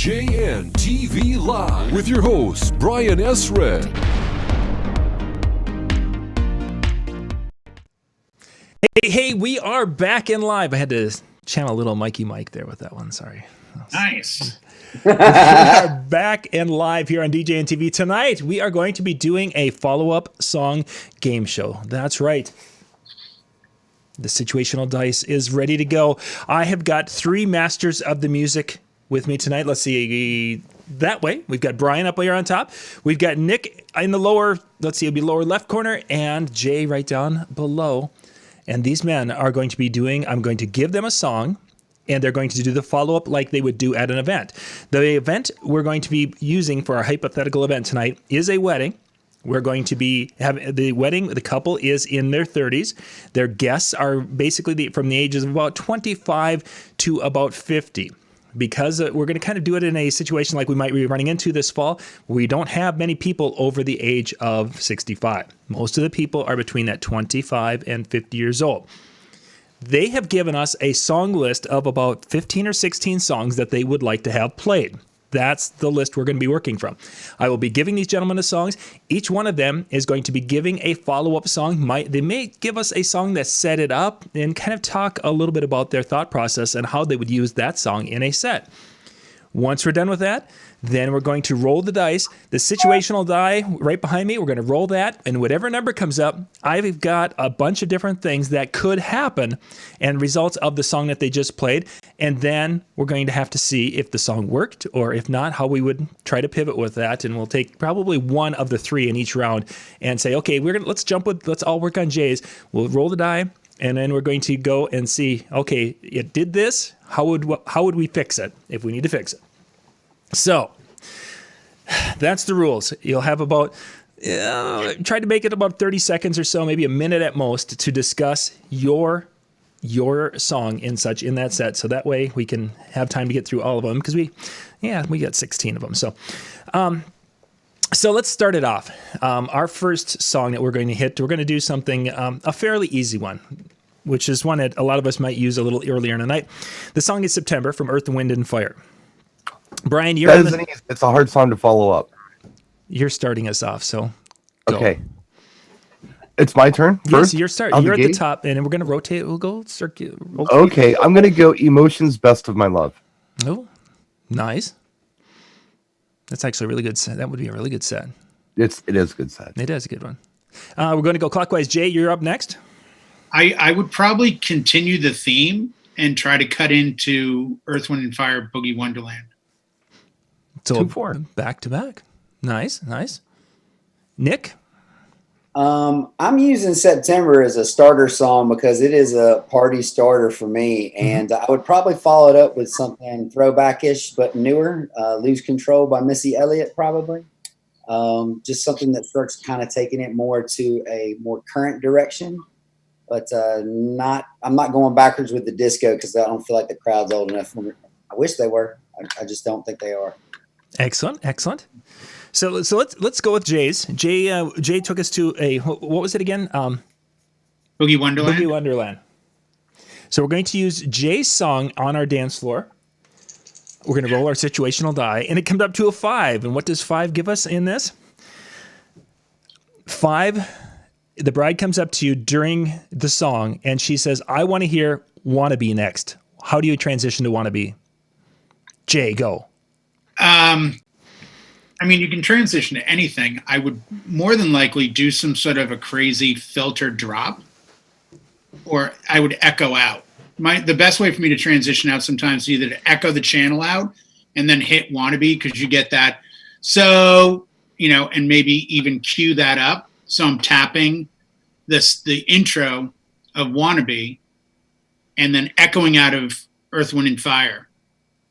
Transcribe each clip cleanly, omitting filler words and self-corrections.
DJN TV Live with your host, Brian Esred. Hey, we are back in live. I had to channel a little Mikey Mike there with that one. Sorry. Nice. We are back and live here on DJN TV. Tonight, we are going to be doing a follow-up song game show. That's right. The situational dice is ready to go. I have got three masters of the music with me tonight. Let's see. That way, we've got Brian up here on top. We've got Nick in the lower, let's see, it'll be lower left corner, and Jay right down below. And these men are going to be doing, I'm going to give them a song, and they're going to do the follow-up like they would do at an event. The event we're going to be using for our hypothetical event tonight is a wedding. We're going to be having the wedding. The couple is in their 30s. Their guests are basically from the ages of about 25 to about 50. Because we're going to kind of do it in a situation like we might be running into this fall, we don't have many people over the age of 65. Most of the people are between that 25 and 50 years old. They have given us a song list of about 15 or 16 songs that they would like to have played. That's the list we're going to be working from. I will be giving these gentlemen the songs. Each one of them is going to be giving a follow-up song. They may give us a song that set it up and kind of talk a little bit about their thought process and how they would use that song in a set. Once we're done with that, then we're going to roll the dice. The situational die right behind me, we're going to roll that, and whatever number comes up, I've got a bunch of different things that could happen and results of the song that they just played, and then we're going to have to see if the song worked, or if not, how we would try to pivot with that, and we'll take probably one of the three in each round and say, okay, let's all work on Jay's. We'll roll the die, and then we're going to go and see, okay, it did this. How would we fix it if we need to fix it? So that's the rules. You'll have about, try to make it about 30 seconds or so, maybe a minute at most, to discuss your song in that set. So that way we can have time to get through all of them, because we got 16 of them. So let's start it off. Our first song that we're going to hit, we're going to do something, a fairly easy one, which is one that a lot of us might use a little earlier in the night. The song is September from Earth, Wind, and Fire. Brian, it's a hard song to follow up. You're starting us off, so go. Okay. It's my turn first? Yes, you're starting. You're at the top, and we're going to rotate. We'll go circuit. Okay, I'm going to go Emotions, Best of My Love. Oh, nice. That's actually a really good set. That would be a really good set. It is a good set. It is a good one. We're going to go clockwise. Jay, you're up next. I would probably continue the theme and try to cut into Earth, Wind, and Fire, Boogie Wonderland. So 2-4. Back to back. Nice. Nick? I'm using September as a starter song because it is a party starter for me. And I would probably follow it up with something throwback-ish but newer. Lose Control by Missy Elliott, probably. Just something that starts kind of taking it more to a more current direction. But I'm not going backwards with the disco because I don't feel like the crowd's old enough for me. I wish they were. I just don't think they are. Excellent. So let's go with Jay's. Jay took us to what was it again? Boogie Wonderland. Boogie Wonderland. So we're going to use Jay's song on our dance floor. We're going to roll our situational die, and it comes up to a 5. And what does 5 give us in this? 5. The bride comes up to you during the song, and she says, "I want to hear Wannabe next." How do you transition to Wannabe? Jay, go. You can transition to anything. I would more than likely do some sort of a crazy filter drop, or I would echo out. The best way for me to transition out sometimes is either to echo the channel out and then hit Wannabe, because you get that. So, and maybe even cue that up. So I'm tapping the intro of Wannabe and then echoing out of Earth, Wind, and Fire.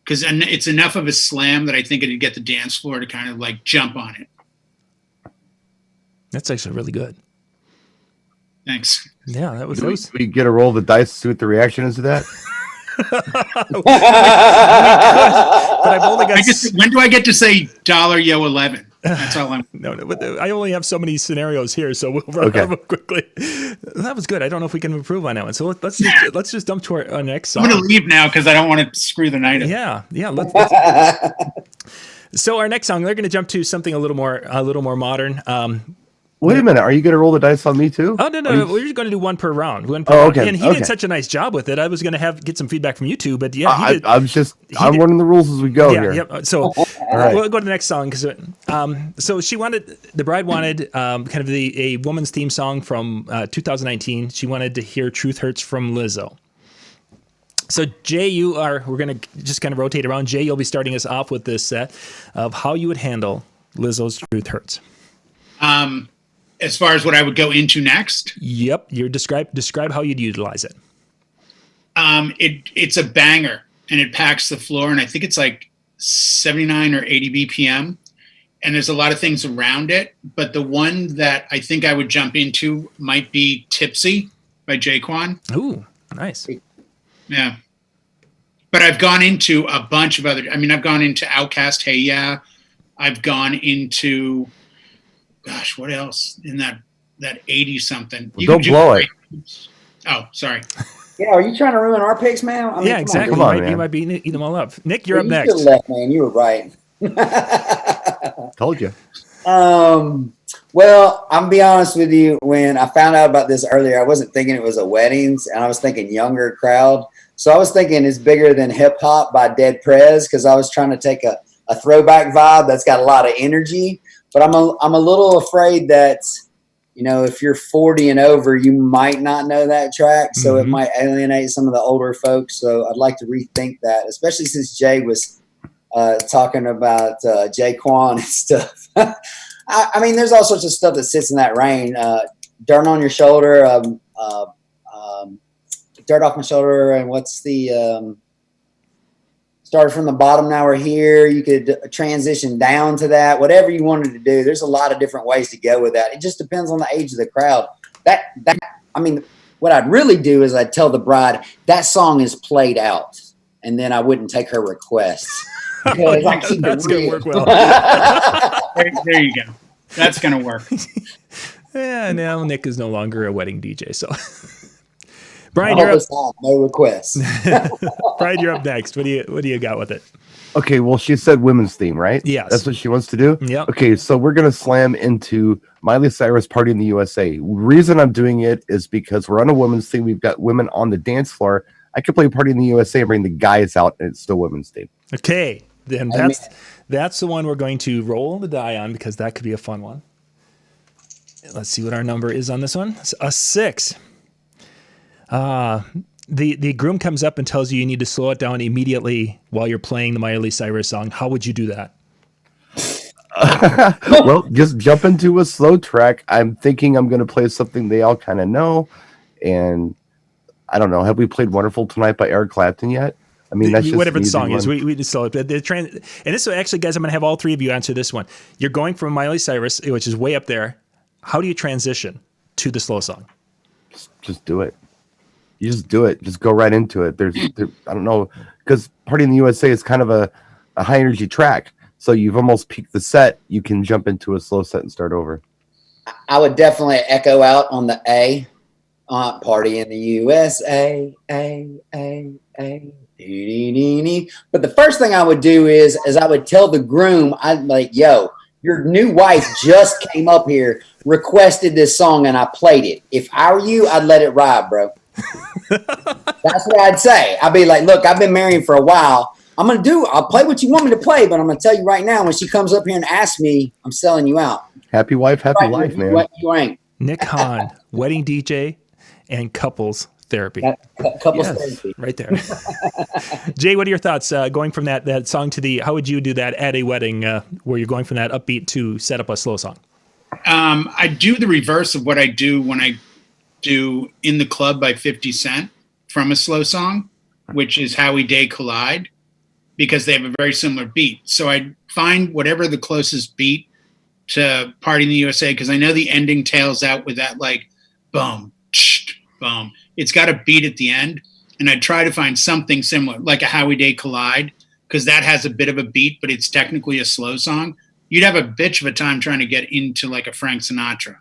Because it's enough of a slam that I think it'd get the dance floor to kind of like jump on it. That's actually really good. Thanks. Yeah, that was. We get a roll of the dice to see what the reaction is to that. we could, but I've only got. When do I get to say $11? That's all I'm. No, but I only have so many scenarios here, so we'll run Okay. over quickly. That was good. I don't know if we can improve on that one. So let's just jump to our next song. I'm going to leave now because I don't want to screw the night up. Yeah. So our next song, they're going to jump to something a little more modern. Wait a minute. Are you going to roll the dice on me too? Oh no, we're just going to do one per round. Okay, And he okay. did such a nice job with it. I was going to get some feedback from you two, but yeah, he did. I'm did- learning the rules as we go here. Yeah. So right. we'll go to the next song because so the bride wanted kind of a woman's theme song from 2019. She wanted to hear "Truth Hurts" from Lizzo. So Jay, we're going to just kind of rotate around. Jay, you'll be starting us off with this set of how you would handle Lizzo's "Truth Hurts." As far as what I would go into next, Yep, you describe how you'd utilize it. it's a banger and it packs the floor, and I think it's like 79 or 80 BPM, and there's a lot of things around it. But the one that I think I would jump into might be "Tipsy" by Jaquan. Ooh, nice. Yeah. But I've gone into a bunch of other. I mean, I've gone into Outkast, "Hey Ya." I've gone into, gosh, what else in that 80 something? Well, don't blow it. Oh, sorry. Yeah, are you trying to ruin our picks, man? I mean, Yeah, come exactly. Come on, You man. might be eating them all up. Nick, you're On. up You next. should have left, man. You were right. Told you. Well, I'm gonna be honest with you. When I found out about this earlier, I wasn't thinking it was a weddings, and I was thinking younger crowd. So I was thinking it's bigger than hip hop by Dead Prez, because I was trying to take a throwback vibe that's got a lot of energy. But I'm a little afraid that, if you're 40 and over, you might not know that track, so it might alienate some of the older folks. So I'd like to rethink that, especially since Jay was talking about Jaquan and stuff. I mean, there's all sorts of stuff that sits in that rain. Dirt on your shoulder, dirt off my shoulder, and what's the started from the bottom, now we're here. You could transition down to that, whatever you wanted to do. There's a lot of different ways to go with that. It just depends on the age of the crowd. I mean, what I'd really do is I'd tell the bride that song is played out, and then I wouldn't take her requests. Because I keep That's it going to real. work well. There you go. That's going to work. Yeah, now Nick is no longer a wedding DJ. So, Brian, All you're up. this time, no requests. Brian, you're up next. What do you got with it? Okay, well, she said women's theme, right? Yes. That's what she wants to do? Yep. Okay, so we're going to slam into Miley Cyrus Party in the USA. Reason I'm doing it is because we're on a women's theme. We've got women on the dance floor. I could play Party in the USA and bring the guys out, and it's still women's theme. Okay, then that's the one we're going to roll the die on, because that could be a fun one. Let's see what our number is on this one. It's a 6. The groom comes up and tells you need to slow it down immediately while you're playing the Miley Cyrus song. How would you do that? Well, just jump into a slow track. I'm thinking I'm going to play something they all kind of know. And I don't know. Have we played Wonderful Tonight by Eric Clapton yet? I mean, that's just Whatever an the easy song is, one. we just slow it. And this, actually, guys, I'm going to have all three of you answer this one. You're going from Miley Cyrus, which is way up there. How do you transition to the slow song? Just do it. You just do it. Just go right into it. I don't know, because Party in the USA is kind of a high energy track. So you've almost peaked the set. You can jump into a slow set and start over. I would definitely echo out on the A. Party in the USA, A. But the first thing I would do is I would tell the groom, I'd like, yo, your new wife just came up here, requested this song, and I played it. If I were you, I'd let it ride, bro. That's what I'd say. I'd be like, look, I've been married for a while. I'll play what you want me to play, but I'm going to tell you right now, when she comes up here and asks me, I'm selling you out. Happy wife, happy Right, life, man. What you ain't. Nick Hahn, wedding DJ and couples therapy. Couples Yes, therapy. right there. Jay, what are your thoughts going from that song to how would you do that at a wedding where you're going from that upbeat to set up a slow song? I do the reverse of what I do when I do In the Club by 50 Cent from a slow song, which is How We Day Collide, because they have a very similar beat. So I find whatever the closest beat to Party in the USA, because I know the ending tails out with that like boom, boom. It's got a beat at the end, and I try to find something similar, like a How We Day Collide, because that has a bit of a beat, but it's technically a slow song. you'd have a bitch of a time trying to get into like a Frank Sinatra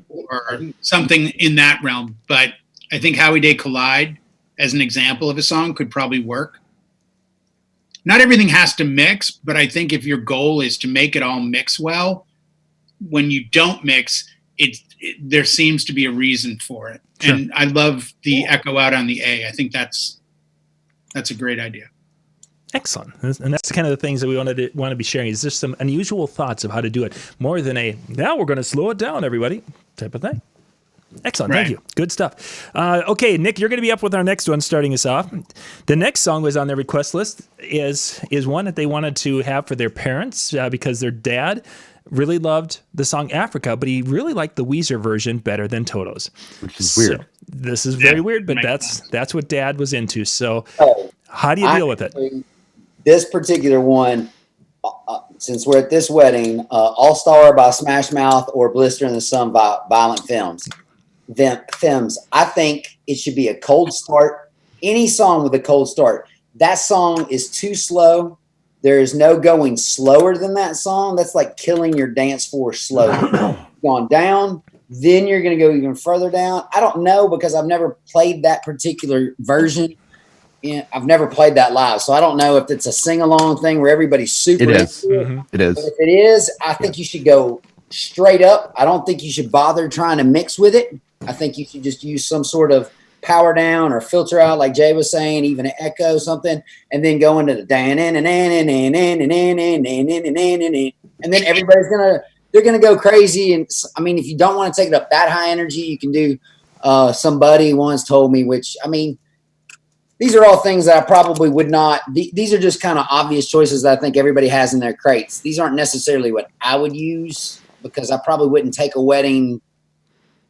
or something in that realm. But I think How We Day Collide as an example of a song could probably work. Not everything has to mix, but I think if your goal is to make it all mix well, when you don't mix, there seems to be a reason for it. Sure. And I love the echo out on the A. I think that's a great idea. Excellent. And that's kind of the things that we want to be sharing. Is just some unusual thoughts of how to do it more than now we're going to slow it down, everybody, type of thing. Excellent. Right. Thank you. Good stuff. Okay, Nick, you're going to be up with our next one, starting us off. The next song was on their request list is one that they wanted to have for their parents because their dad really loved the song Africa, but he really liked the Weezer version better than Toto's. Which is weird. So, this is very weird, but that's what Dad was into. So how do you deal with it? This particular one, since we're at this wedding, All Star by Smash Mouth or Blister in the Sun by Violent Femmes. I think it should be a cold start. Any song with a cold start. That song is too slow. There is no going slower than that song. That's like killing your dance floor slowly. Gone down, then you're going to go even further down. I don't know because I've never played that particular version. I've never played that live, so I don't know if it's a sing-along thing where everybody's super. It is. It is. But if it is, I think you should go straight up. I don't think you should bother trying to mix with it. I think you should just use some sort of power down or filter out, like Jay was saying, even an echo, something, and then go into the dan and then everybody's they're gonna go crazy. And I mean, if you don't want to take it up that high energy, you can do Somebody Once Told Me, which I mean, these are all things that I probably would not. These are just kind of obvious choices that I think everybody has in their crates. These aren't necessarily what I would use because I probably wouldn't take a wedding.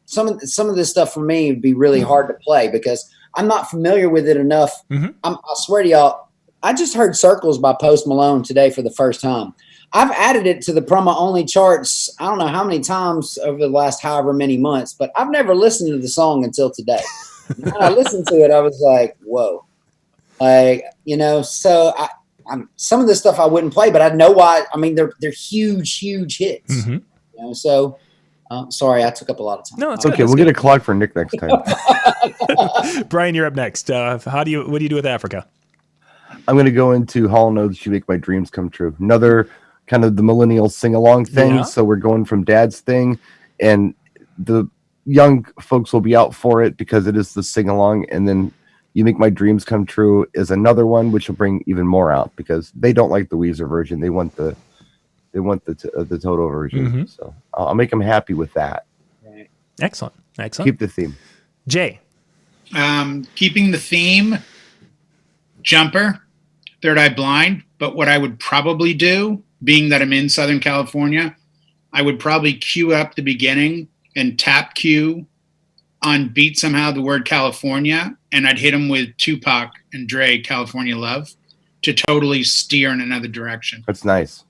Some of this stuff for me would be really hard to play because I'm not familiar with it enough. I swear to y'all, I just heard Circles by Post Malone today for the first time. I've added it to the promo only charts. I don't know how many times over the last however many months, but I've never listened to the song until today. When I listened to it, I was like, whoa. Like, so I'm some of this stuff I wouldn't play, but I know why. I mean, they're huge hits. So sorry, I took up a lot of time. No, it's okay. We'll get a clock for Nick next time. Brian, you're up next. What do you do with Africa? I'm going to go into Hall & Oates, You Make My Dreams Come True. Another kind of the millennial sing-along thing. Yeah. So we're going from Dad's thing, and the young folks will be out for it because it is the sing-along. And then You Make My Dreams Come True is another one, which will bring even more out because they don't like the Weezer version. They want the Toto version. So I'll make them happy with that. Right. Excellent. Keep the theme. Jay. Keeping the theme, Jumper, Third Eye Blind. But what I would probably do, being that I'm in Southern California, I would probably cue up the beginning and tap cue on beat somehow the word California, and I'd hit them with Tupac and Dre, California Love, to totally steer in another direction. That's nice.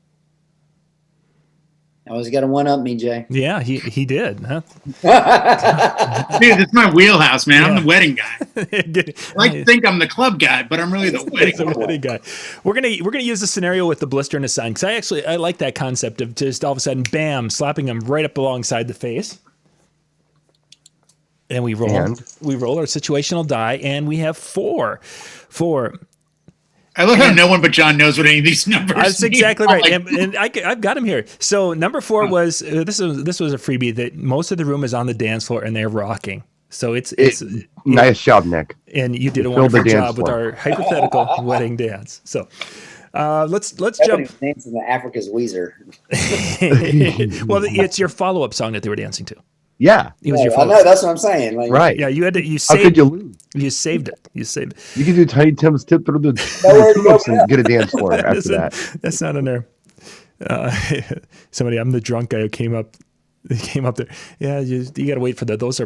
I always got to one-up me, Jay. Yeah, he did. Huh? Dude, that's my wheelhouse, man. Yeah. I'm the wedding guy. I like to think I'm the club guy, but I'm really the wedding guy. We're gonna use the scenario with the Blister in the Sun because I like that concept of just all of a sudden, bam, slapping him right up alongside the face. And we roll our situational die, and we have four. I love how no one but John knows what any of these numbers That's mean. exactly right. And I've got them here. So number 4 was this was a freebie that most of the room is on the dance floor and they're rocking. So it's nice job, Nick. And you did a wonderful job with our hypothetical wedding dance. So let's jump. Dancing to Africa's Weezer. Well, it's your follow-up song that they were dancing to. Yeah, it was your I know, that's what I'm saying. Like, right? Yeah, you had to. You saved. How could you lose? You saved it. You saved it. You can do Tiny Tim's Tip Through the Tulips and get a dance floor after that. That's not in there. Somebody, I'm the drunk guy who came up there. Yeah, you got to wait for that. Those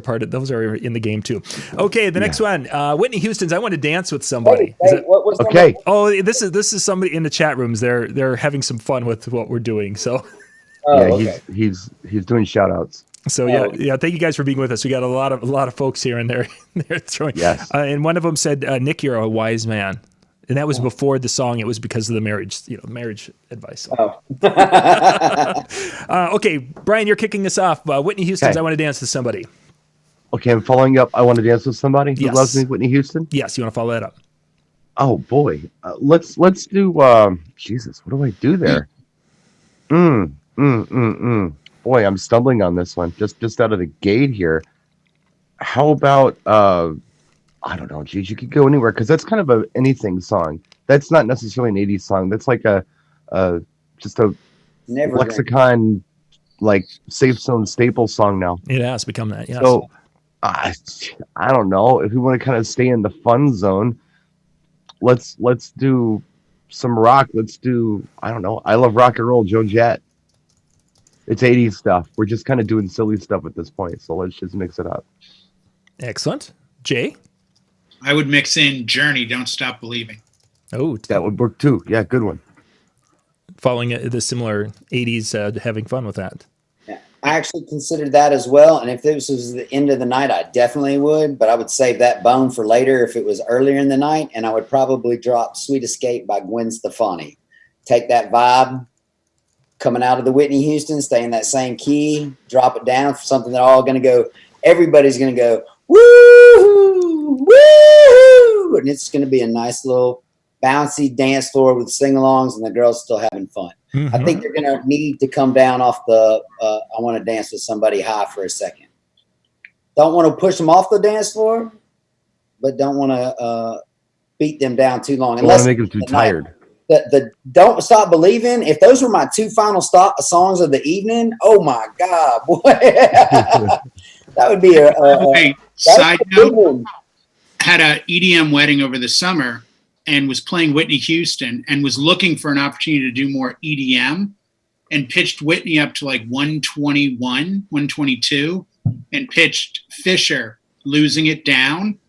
are in the game too. Okay, the next one. Whitney Houston's I Want to Dance with Somebody. What was okay. Oh, this is somebody in the chat rooms. They're having some fun with what we're doing. So he's doing shout outs. So yeah. Thank you guys for being with us. We got a lot of folks here, and they're throwing. Yes. And one of them said, "Nick, you're a wise man." And that was before the song. It was because of the marriage, marriage advice. Oh. Okay, Brian, you're kicking us off. Whitney Houston's Okay. I Want to Dance with Somebody. Okay, I'm following up. I want to dance with somebody who Yes. loves me, Whitney Houston. Yes, you want to follow that up. Oh boy, let's do. Jesus, what do I do there? Boy, I'm stumbling on this one. Just out of the gate here. How about I don't know. Geez, you could go anywhere because that's kind of a anything song. That's not necessarily an '80s song. That's like just a Never. lexicon, like safe zone staple song now. It has become that, yes. So I don't know if we want to kind of stay in the fun zone. Let's do some rock. Let's do, I don't know. I love rock and roll. Joan Jett. It's 80s stuff. We're just kind of doing silly stuff at this point. So let's just mix it up. Excellent. Jay? I would mix in Journey, Don't Stop Believing. Oh, That would work too. Yeah, good one. following the similar 80s, having fun with that. I actually considered that as well. And if this was the end of the night, I definitely would. But I would save that bone for later if it was earlier in the night. And I would probably drop Sweet Escape by Gwen Stefani. Take that vibe coming out of the Whitney Houston, stay in that same key, drop it down for something that all going to go, everybody's going to go, woo, woo. And it's going to be a nice little bouncy dance floor with sing-alongs and the girls still having fun. Mm-hmm. I think they're going to need to come down off the I want to dance with somebody high for a second. Don't want to push them off the dance floor, but don't want to beat them down too long. I want to make them too tired. The Don't Stop Believing, if those were my two final songs of the evening, oh my God, boy. That would be Okay, side note, one. had a EDM wedding over the summer and was playing Whitney Houston and was looking for an opportunity to do more EDM and pitched Whitney up to like 121, 122 and pitched Fisher, Losing It Down,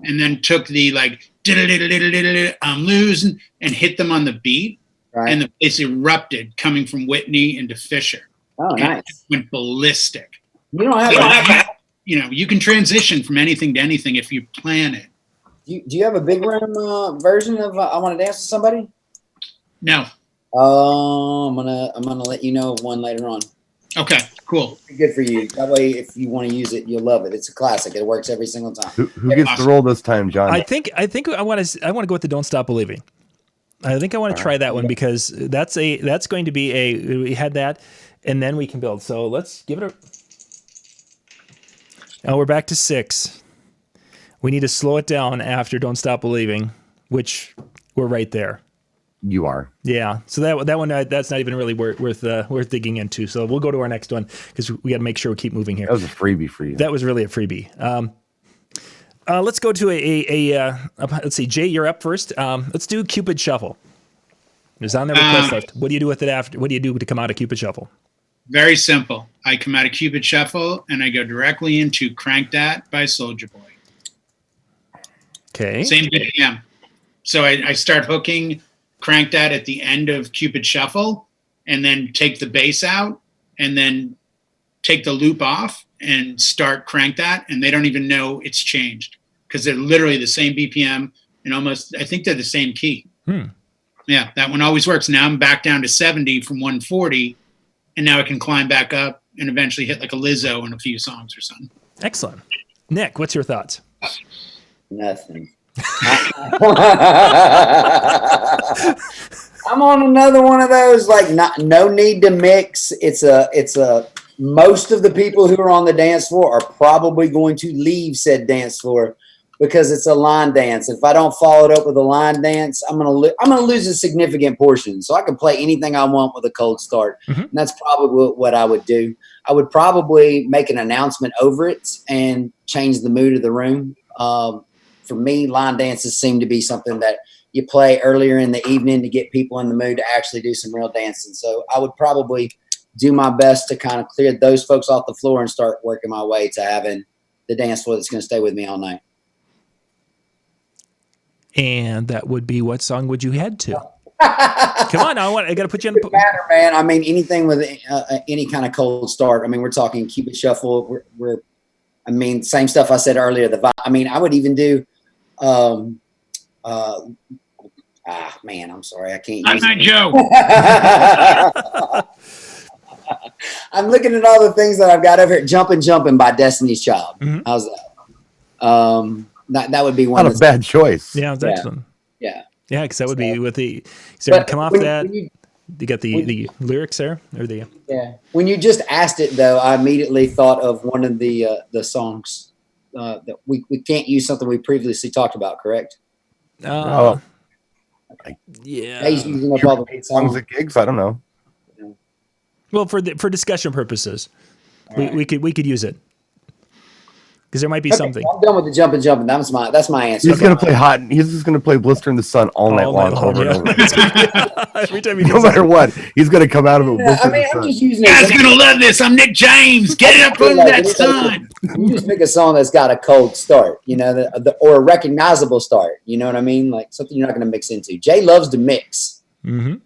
and then took the like I'm losing and hit them on the beat. Right. And the place erupted coming from Whitney into Fisher. Oh, And nice. it went ballistic. You don't have You can transition from anything to anything if you plan it. do you have a big room version of I Want to Dance with Somebody? No. I'm gonna let you know of one later on. Okay, cool. Good for you. That way, if you want to use it, you'll love it. It's a classic. It works every single time. Who gets the roll this time, John? I think I want to go with the Don't Stop Believing. I think I want to try that one because that's going to be we had that, and then we can build. So let's give it a. Now we're back to 6. We need to slow it down after Don't Stop Believing, which we're right there. You are. Yeah. So that one that's not even really worth digging into. So we'll go to our next one because we got to make sure we keep moving here. That was a freebie for you. That was really a freebie. Let's go to let's see, Jay, you're up first. Let's do Cupid Shuffle. It's on the request list. What do you do with it after? What do you do to come out of Cupid Shuffle? Very simple. I come out of Cupid Shuffle and I go directly into Crank That by Soulja Boy. Okay. Same BPM. So I start hooking Crank That at the end of Cupid Shuffle and then take the bass out and then take the loop off and start Crank That, and they don't even know it's changed because they're literally the same BPM and almost, I think they're the same key. Yeah, that one always works. Now I'm back down to 70 from 140, and now I can climb back up and eventually hit like a Lizzo in a few songs or something. Excellent. Nick, what's your thoughts? Nothing. I'm on another one of those, like no need to mix. It's a most of the people who are on the dance floor are probably going to leave said dance floor because it's a line dance. If I don't follow it up with a line dance, I'm gonna lose a significant portion. So I can play anything I want with a cold start. Mm-hmm. And that's probably what I would do. I would probably make an announcement over it and change the mood of the room. For me, line dances seem to be something that you play earlier in the evening to get people in the mood to actually do some real dancing. So I would probably do my best to kind of clear those folks off the floor and start working my way to having the dance floor that's going to stay with me all night. And that would be, what song would you head to? Come on, I got to put you on the matter, man. I mean, anything with any kind of cold start. I mean, we're talking Cupid Shuffle. I mean, same stuff I said earlier. I mean, I would even do Man, I'm sorry, I can't I'm use not it. Joe. I'm looking at all the things that I've got over here. Jumpin' by Destiny's Child. How's that? That would be one. Not a bad choice. Yeah, it's excellent. Yeah. Yeah, because that would be with the. So to come off that, you got the lyrics there, or the. Yeah. When you just asked it, though, I immediately thought of one of the songs that we can't use something we previously talked about. Correct? Oh, Yeah. He's using up all the good songs songs. at gigs. I don't know. Well, for discussion purposes, Right. we could use it because there might be Okay, something. I'm done with the jumping. That's my answer. He's gonna play hot. He's just gonna play Blister in the Sun all night long, over and over. Every time he No does matter what, he's gonna come out of it. Yeah, I mean, I'm just using You guys it. gonna love this. I'm Nick James. Get it up from that sun. You just pick a song that's got a cold start, or a recognizable start. You know what I mean? Like something you're not going to mix into. Jay loves to mix, and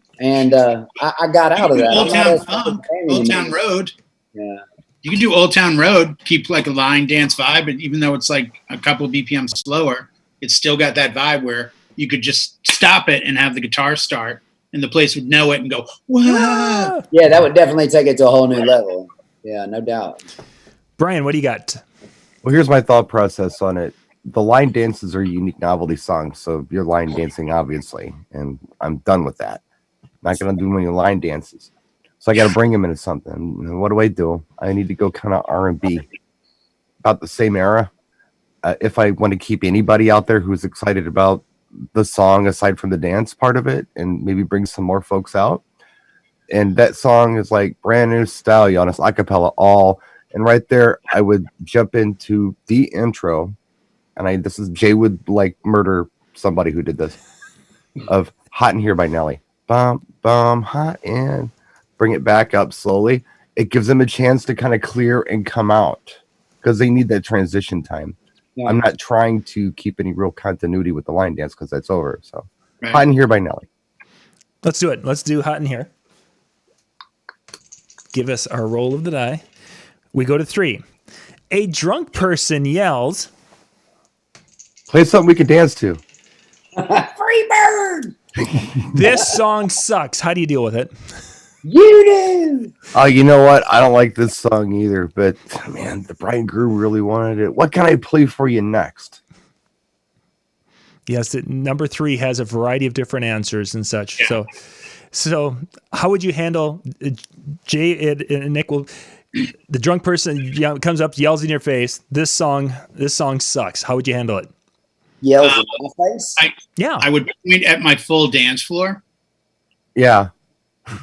I got out of that. Old Town Funk, Old Town Road. Yeah. You can do Old Town Road, keep like a line dance vibe, but even though it's like a couple of BPM slower, it's still got that vibe where you could just stop it and have the guitar start, and the place would know it and go, wow. Yeah, that would definitely take it to a whole new level. Yeah, no doubt. Brian, what do you got? Well, here's my thought process on it. The line dances are unique novelty songs, so you're line dancing, obviously, and I'm done with that. Not going to do many line dances. So I got to bring him into something. And what do? I need to go kind of R&B. About the same era. If I want to keep anybody out there who's excited about the song, aside from the dance part of it, and maybe bring some more folks out. And that song is like brand new style, Giannis, acapella, all. And right there, I would jump into the intro. And Jay would like murder somebody who did this. Of Hot in Here by Nelly. Bum, bum, hot in. Bring it back up slowly. It gives them a chance to kind of clear and come out because they need that transition time. Yeah. I'm not trying to keep any real continuity with the line dance because that's over. So, right. Hot in Here by Nelly. Let's do it. Let's do Hot in Here. Give us our roll of the die. We go to 3. A drunk person yells. Play something we can dance to. Free bird. This song sucks. How do you deal with it? You do. Oh, you know what? I don't like this song either, but man, the Brian Grew really wanted it. What can I play for you next? Yes, number 3 has a variety of different answers and such. Yeah. So how would you handle Jay and Nick? The drunk person comes up, yells in your face. This song sucks. How would you handle it? Yells in my face? I would point at my full dance floor. Yeah.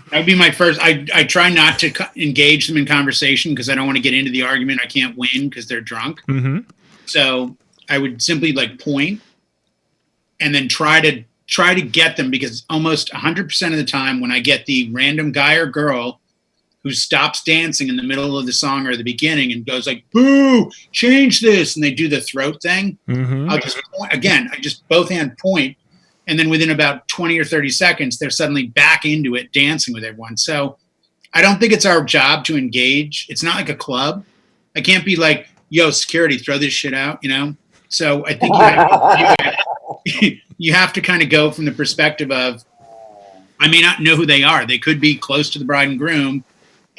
That would be my first. I try not to engage them in conversation because I don't want to get into the argument. I can't win because they're drunk. Mm-hmm. So I would simply like point and then try to get them, because almost 100% of the time when I get the random guy or girl who stops dancing in the middle of the song or the beginning and goes like, boo, change this, and they do the throat thing, I'll just point, again, I just both hand point, and then within about 20 or 30 seconds, they're suddenly back into it, dancing with everyone. So I don't think it's our job to engage. It's not like a club. I can't be like, yo, security, throw this shit out, So I think you have to kind of go from the perspective of, I may not know who they are. They could be close to the bride and groom,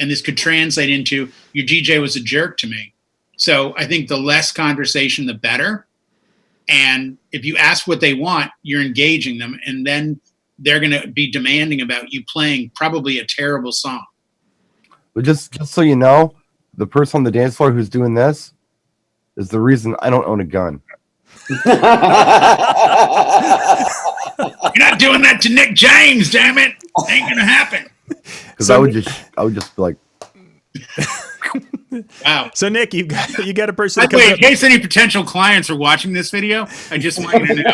and this could translate into, your DJ was a jerk to me. So I think the less conversation, the better. And if you ask what they want, you're engaging them, and then they're going to be demanding about you playing probably a terrible song. But just so you know, the person on the dance floor who's doing this is the reason I don't own a gun. You're not doing that to Nick James, damn it. Ain't gonna happen. Because I would just be like, wow. So Nick, you got a person. In case any potential clients are watching this video, I just want you to know.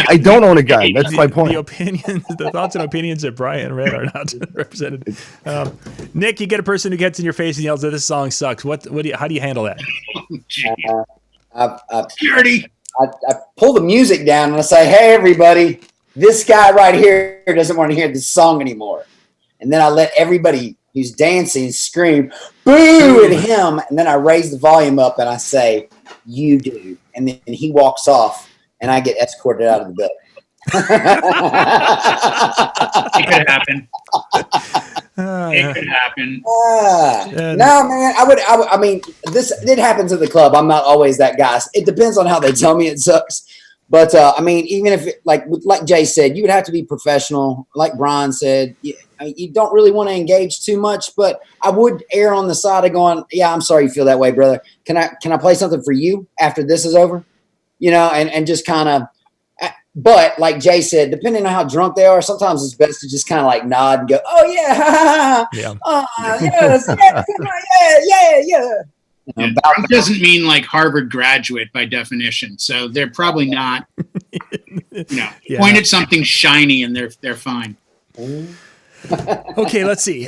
I don't own a gun. That's my point. The thoughts and opinions that Brian read are not represented. Nick, you get a person who gets in your face and yells that this song sucks. How do you handle that? I pull the music down and I say, hey, everybody, this guy right here doesn't want to hear this song anymore. And then I let everybody who's dancing scream, boo at him. And then I raise the volume up and I say, you do. And then he walks off and I get escorted out of the building. It could happen. It could happen. No, man. I mean, this it happens at the club. I'm not always that guy. It depends on how they tell me it sucks. But I mean, even if like Jay said, you would have to be professional. Like Brian said, you don't really want to engage too much. But I would err on the side of going, yeah, I'm sorry you feel that way, brother. Can I play something for you after this is over? You know, and just kind of. But like Jay said, depending on how drunk they are, sometimes it's best to just kind of like nod and go, "Oh yeah, yes, yeah." Drunk doesn't mean like Harvard graduate by definition, so they're probably not. Point at something shiny and they're fine. Okay, let's see.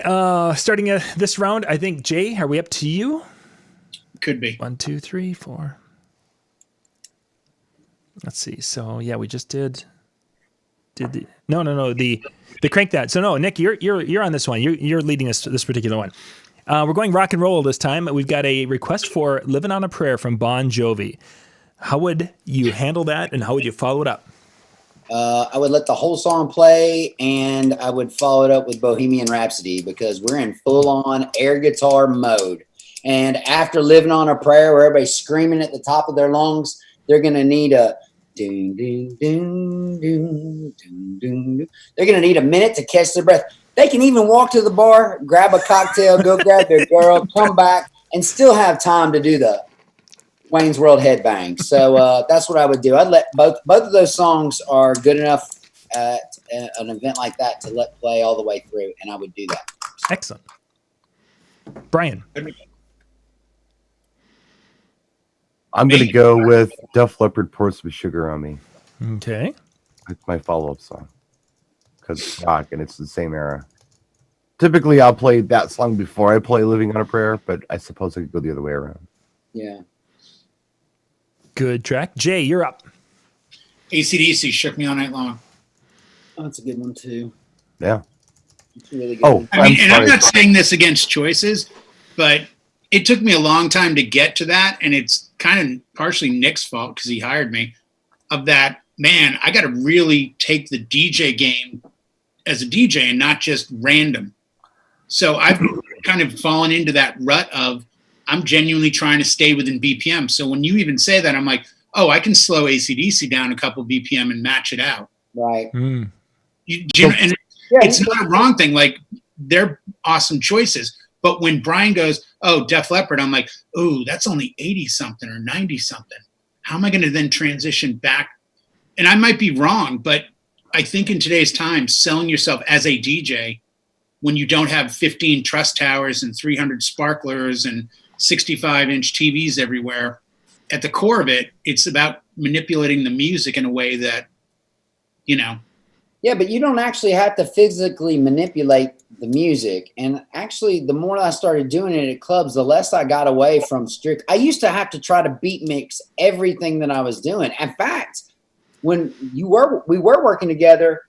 Starting this round, I think Jay, are we up to you? Could be 1, 2, 3, 4. Let's see. So yeah, we just did the crank that. So no, Nick, you're on this one. You're leading us to this particular one. We're going rock and roll this time. We've got a request for "Living on a Prayer" from Bon Jovi. How would you handle that, and how would you follow it up? I would let the whole song play, and I would follow it up with Bohemian Rhapsody because we're in full-on air guitar mode. And after "Living on a Prayer," where everybody's screaming at the top of their lungs, they're going to need a ding, ding, ding, ding, ding, ding. They're going to need a minute to catch their breath. They can even walk to the bar, grab a cocktail, go grab their girl, come back, and still have time to do the Wayne's World headbang. So that's what I would do. I'd let both of those songs are good enough at an event like that to let play all the way through, and I would do that. Excellent. Brian. I'm going to go with Def Leppard, "Pour Some Sugar on Me." Okay. It's my follow-up song because it's rock and it's the same era. Typically, I'll play that song before I play "Living on a Prayer," but I suppose I could go the other way around. Yeah. Good track. Jay, you're up. AC/DC, "Shook Me All Night Long." Oh, that's a good one too. Yeah. It's a really good Oh, one. I'm not saying this against choices, but it took me a long time to get to that, and it's kind of partially Nick's fault because he hired me. Of that, man, I got to really take the DJ game as a DJ and not just random. So I've kind of fallen into that rut of I'm genuinely trying to stay within BPM. So when you even say that, I'm like, oh, I can slow AC/DC down a couple BPM and match it out. Right. And it's not a wrong thing. Like, they're awesome choices. But when Brian goes, oh, Def Leppard, I'm like, oh, that's only 80-something or 90-something. How am I going to then transition back? And I might be wrong, but I think in today's time, selling yourself as a DJ when you don't have 15 truss towers and 300 sparklers and 65-inch TVs everywhere, at the core of it, it's about manipulating the music in a way that, Yeah, but you don't actually have to physically manipulate the music. And actually, the more I started doing it at clubs, the less I got away from strict. I used to have to try to beat mix everything that I was doing. In fact, when we were working together,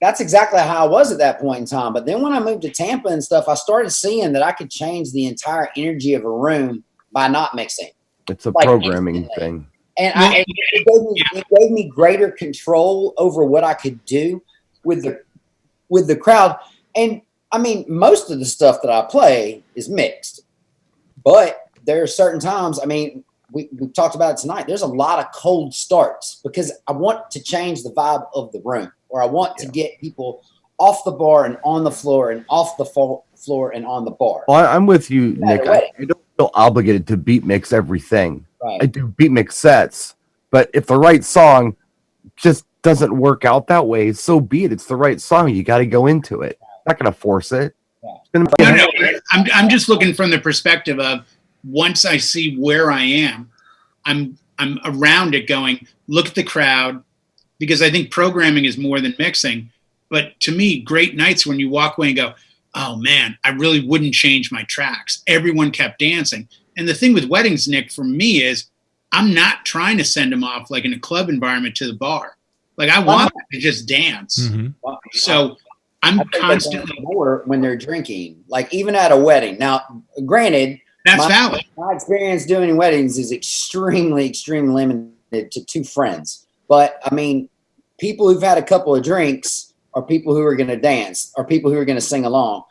that's exactly how I was at that point in time. But then when I moved to Tampa and stuff, I started seeing that I could change the entire energy of a room by not mixing. It's a programming thing. And it gave me greater control over what I could do with the crowd. And I mean, most of the stuff that I play is mixed, but there are certain times, I mean, we talked about it tonight. There's a lot of cold starts because I want to change the vibe of the room, or I want to get people off the bar and on the floor and off the floor and on the bar. Well, I'm with you, Nick. I don't feel obligated to beat mix everything. Right. I do beat mix sets, but if the right song just doesn't work out that way, so be it. It's the right song. You got to go into it. I'm not going to force it. No. I'm just looking from the perspective of once I see where I am, I'm around it going, look at the crowd, because I think programming is more than mixing. But to me, great nights when you walk away and go, oh man, I really wouldn't change my tracks. Everyone kept dancing. And the thing with weddings, Nick, for me is I'm not trying to send them off like in a club environment to the bar. Like I want them to just dance. Mm-hmm. So I'm constantly more when they're drinking, like even at a wedding. Now, granted, that's valid. My experience doing weddings is extremely, extremely limited to 2 friends. But I mean, people who've had a couple of drinks are people who are going to dance, or people who are going to sing along.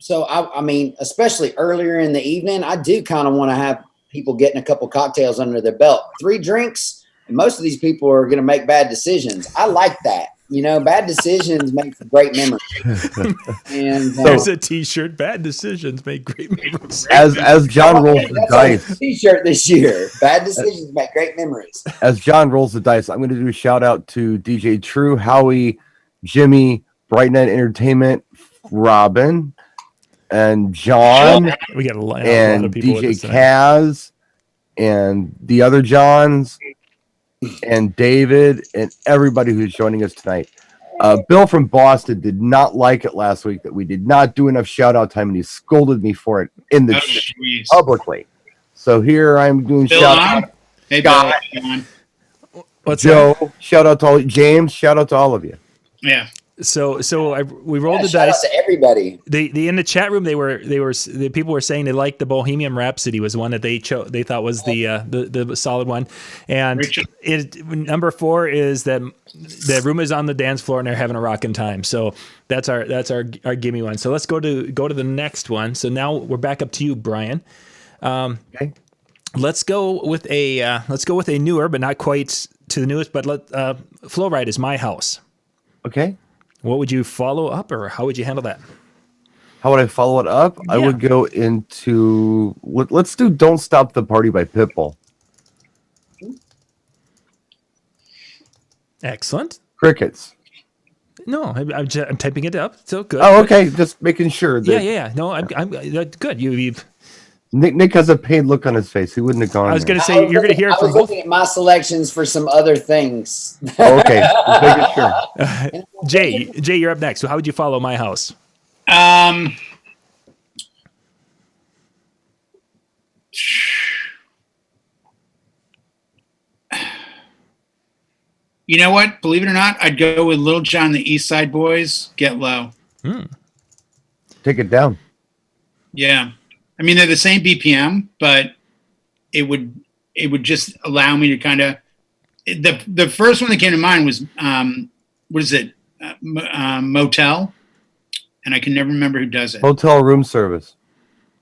So I mean, especially earlier in the evening, I do kind of want to have people getting a couple cocktails under their belt. 3 drinks, and most of these people are going to make bad decisions. I like that. You know, bad decisions make for great memories. And There's a T-shirt. Bad decisions make great memories. As John rolls the that's dice, a T-shirt this year. Bad decisions make great memories. as John rolls the dice, I'm going to do a shout out to DJ True, Howie, Jimmy, Bright Night Entertainment, Robin, and John, We got a lot and of people with DJ us tonight. Kaz, and the other Johns, and David, and everybody who's joining us tonight. Bill from Boston did not like it last week that we did not do enough shout out time, and he scolded me for it in the jeez. publicly. So here I'm doing Bill shout on? out. Hey, Bill. On. What's Joe, that? shout out to all James, shout out to all of you. Yeah. So we rolled the Shout out dice. to everybody. They in the chat room the people were saying they liked the Bohemian Rhapsody was one that they thought was the solid one, and number 4 is that the room is on the dance floor and they're having a rockin' time. So that's our gimme one. So let's go to the next one. So now we're back up to you, Brian. Okay. Let's go with a newer but not quite to the newest. But Flow Ride is My House. Okay. What would you follow up, or how would you handle that? How would I follow it up? I would go into let's do "Don't Stop the Party" by Pitbull. Excellent. Crickets. No, I'm typing it up. So good. Oh, okay. Just making sure. That Yeah. No, I'm good. You've. Nick has a pained look on his face. He wouldn't have gone. I was going to say you're going to hear I from was both. looking at my selections for some other things. Oh, okay. Just making sure. Jay, you're up next. So how would you follow My House? You know what? Believe it or not, I'd go with Little John, the East Side Boys, Get Low. Take it down. Yeah. I mean, they're the same BPM, but it would just allow me to kind of the first one that came to mind was what is it? Motel, and I can never remember who does it. Hotel room service.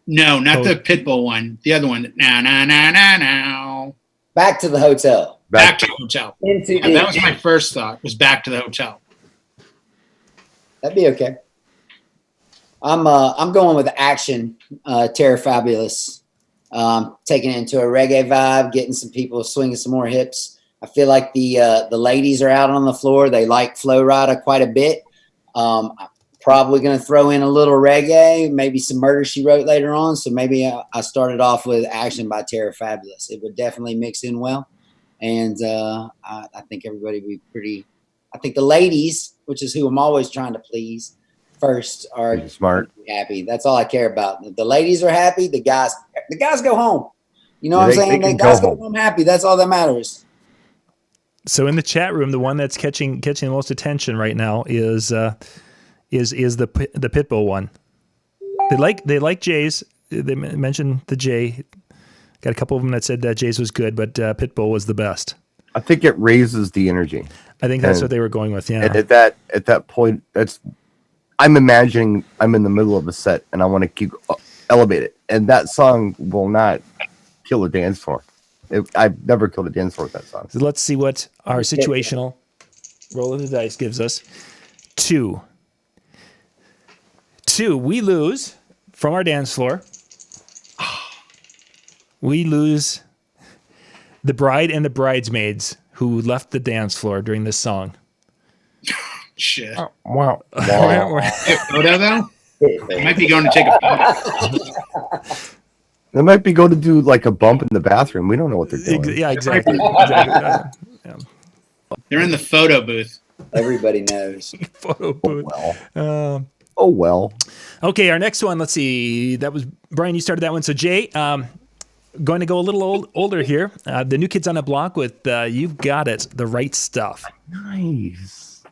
No, not the Pitbull one. The other one. Now. Back to the hotel. Back to the hotel. Into Yeah, that was my first thought. Was Back to the Hotel. That'd be okay. I'm going with Action, Terror Fabulous. Taking it into a reggae vibe, getting some people swinging some more hips. I feel like the ladies are out on the floor. They like Flow Rida quite a bit. I'm probably going to throw in a little reggae, maybe some Murder, She Wrote later on. So maybe I started off with Action by Terror Fabulous. It would definitely mix in well. And I think everybody would be pretty. I think the ladies, which is who I'm always trying to please, first are Smart. happy. That's all I care about. If the ladies are happy, the guys go home. You know what I'm saying? They The can guys go go home happy. That's all that matters. So in the chat room, the one that's catching the most attention right now is the Pitbull one. They like Jay's. They mentioned the Jay. Got a couple of them that said that Jay's was good, but Pitbull was the best. I think it raises the energy. I think that's what they were going with. Yeah. And at that point, I'm imagining I'm in the middle of a set and I want to keep elevate it. And that song will not kill a dance floor. I've never killed a dance floor with that song. So let's see what our situational roll of the dice gives us. 2. We lose from our dance floor. We lose the bride and the bridesmaids who left the dance floor during this song. Shit. Wow. Photo though? I might be going to take a photo. They might be going to do like a bump in the bathroom. We don't know what they're doing. Yeah, exactly. They're in the photo booth. Everybody knows. Photo booth. Oh well. Okay, our next one. Let's see. That was Brian. You started that one. So Jay, going to go a little older here. The New Kids on the Block with "You've Got It," the right stuff. Nice.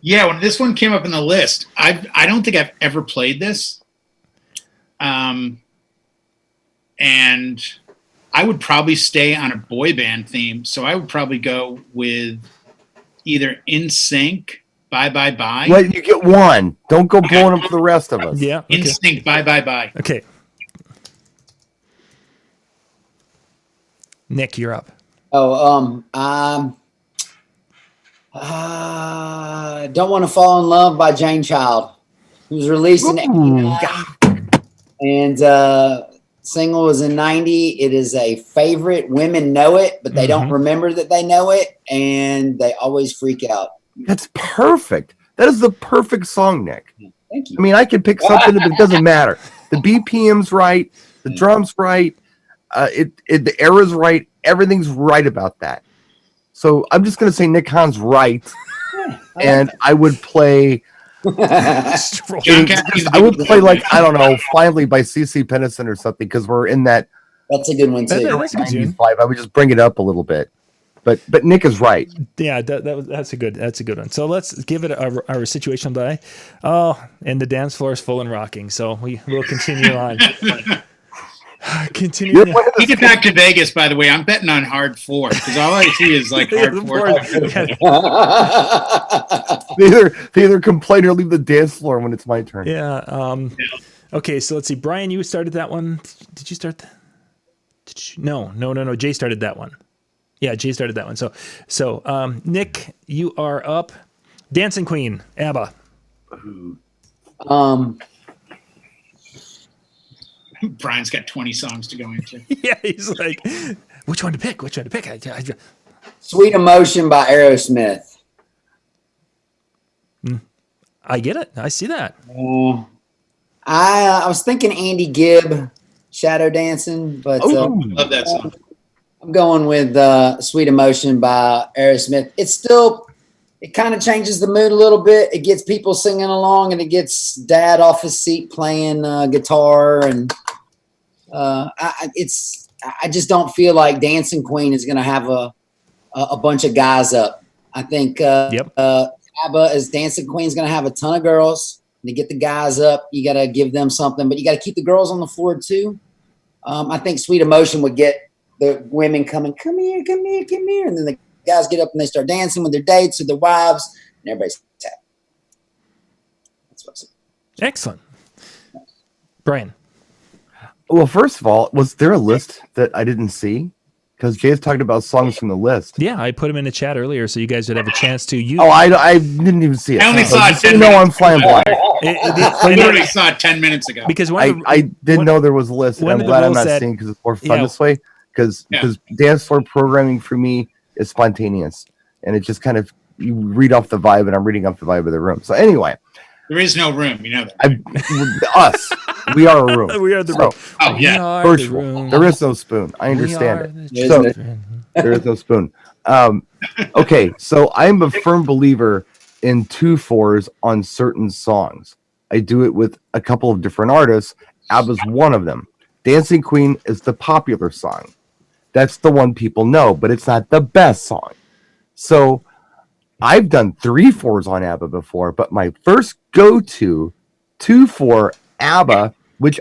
Yeah, when this one came up in the list, I don't think I've ever played this. And I would probably stay on a boy band theme. So I would probably go with either In Sync, Bye Bye Bye. Well, you get one. Don't go blowing them for the rest of us. Yeah. Okay. In Sync, Bye Bye Bye. Okay. Nick, you're up. Oh, Don't Want to Fall in Love by Jane Child. It was released in 89, and single was in 90. It is a favorite. Women know it, but they don't remember that they know it, and they always freak out. That's perfect. That is the perfect song, Nick. Thank you. I mean, I could pick something, but it doesn't matter. The BPM's right. The drum's right. The era's right. Everything's right about that. So I'm just going to say Nick Hahn's right. And I would play... I would play like, I don't know, Finally by CC Pennison or something, because we're in that... That's a good one, too. That's a good tune. I would just bring it up a little bit. But Nick is right. Yeah, that's a good one. So let's give it our situational die. Oh, and the dance floor is full and rocking. So we'll continue on. Continue. We get back to Vegas, by the way. I'm betting on hard four because all I see is like hard four. They either complain or leave the dance floor when it's my turn. Yeah. Okay, so let's see. Brian, you started that one. Did you start that? No. Jay started that one. Yeah, Jay started that one. So Nick, you are up. Dancing Queen, Abba. Brian's got 20 songs to go into. Yeah, he's like, which one to pick? Sweet Emotion by Aerosmith. I get it. I see that. I was thinking Andy Gibb, Shadow Dancing, but Love that song. I'm going with Sweet Emotion by Aerosmith. It kind of changes the mood a little bit. It gets people singing along, and it gets dad off his seat playing guitar. And I just don't feel like Dancing Queen is going to have a bunch of guys up. I think Abba as Dancing Queen is going to have a ton of girls. And to get the guys up, you got to give them something, but you got to keep the girls on the floor too. I think Sweet Emotion would get the women coming, come here, and then the guys get up and they start dancing with their dates or their wives, and everybody's happy. That's what I said. Excellent. Brian. Well, first of all, was there a list that I didn't see? Because Jay's talking about songs from the list. Yeah, I put them in the chat earlier so you guys would have a chance to use. Oh, I didn't even see it. I only saw it 10 No, minutes I'm flying blind. I literally saw it 10 minutes ago. Because I didn't know there was a list, and I'm glad I'm not seeing because it's more fun this way. Because dance floor programming for me is spontaneous, and it just kind of, you read off the vibe, and I'm reading off the vibe of the room. So anyway, there is no room, you know that. Us, we are a room. We are the room. Oh yeah, virtual. There is no spoon. I understand it. So there is no spoon. Okay, so I'm a firm believer in 2/4s on certain songs. I do it with a couple of different artists. Abba's one of them. Dancing Queen is the popular song. That's the one people know, but it's not the best song. So I've done 3/4s on Abba before, but my first go-to 2/4 Abba, which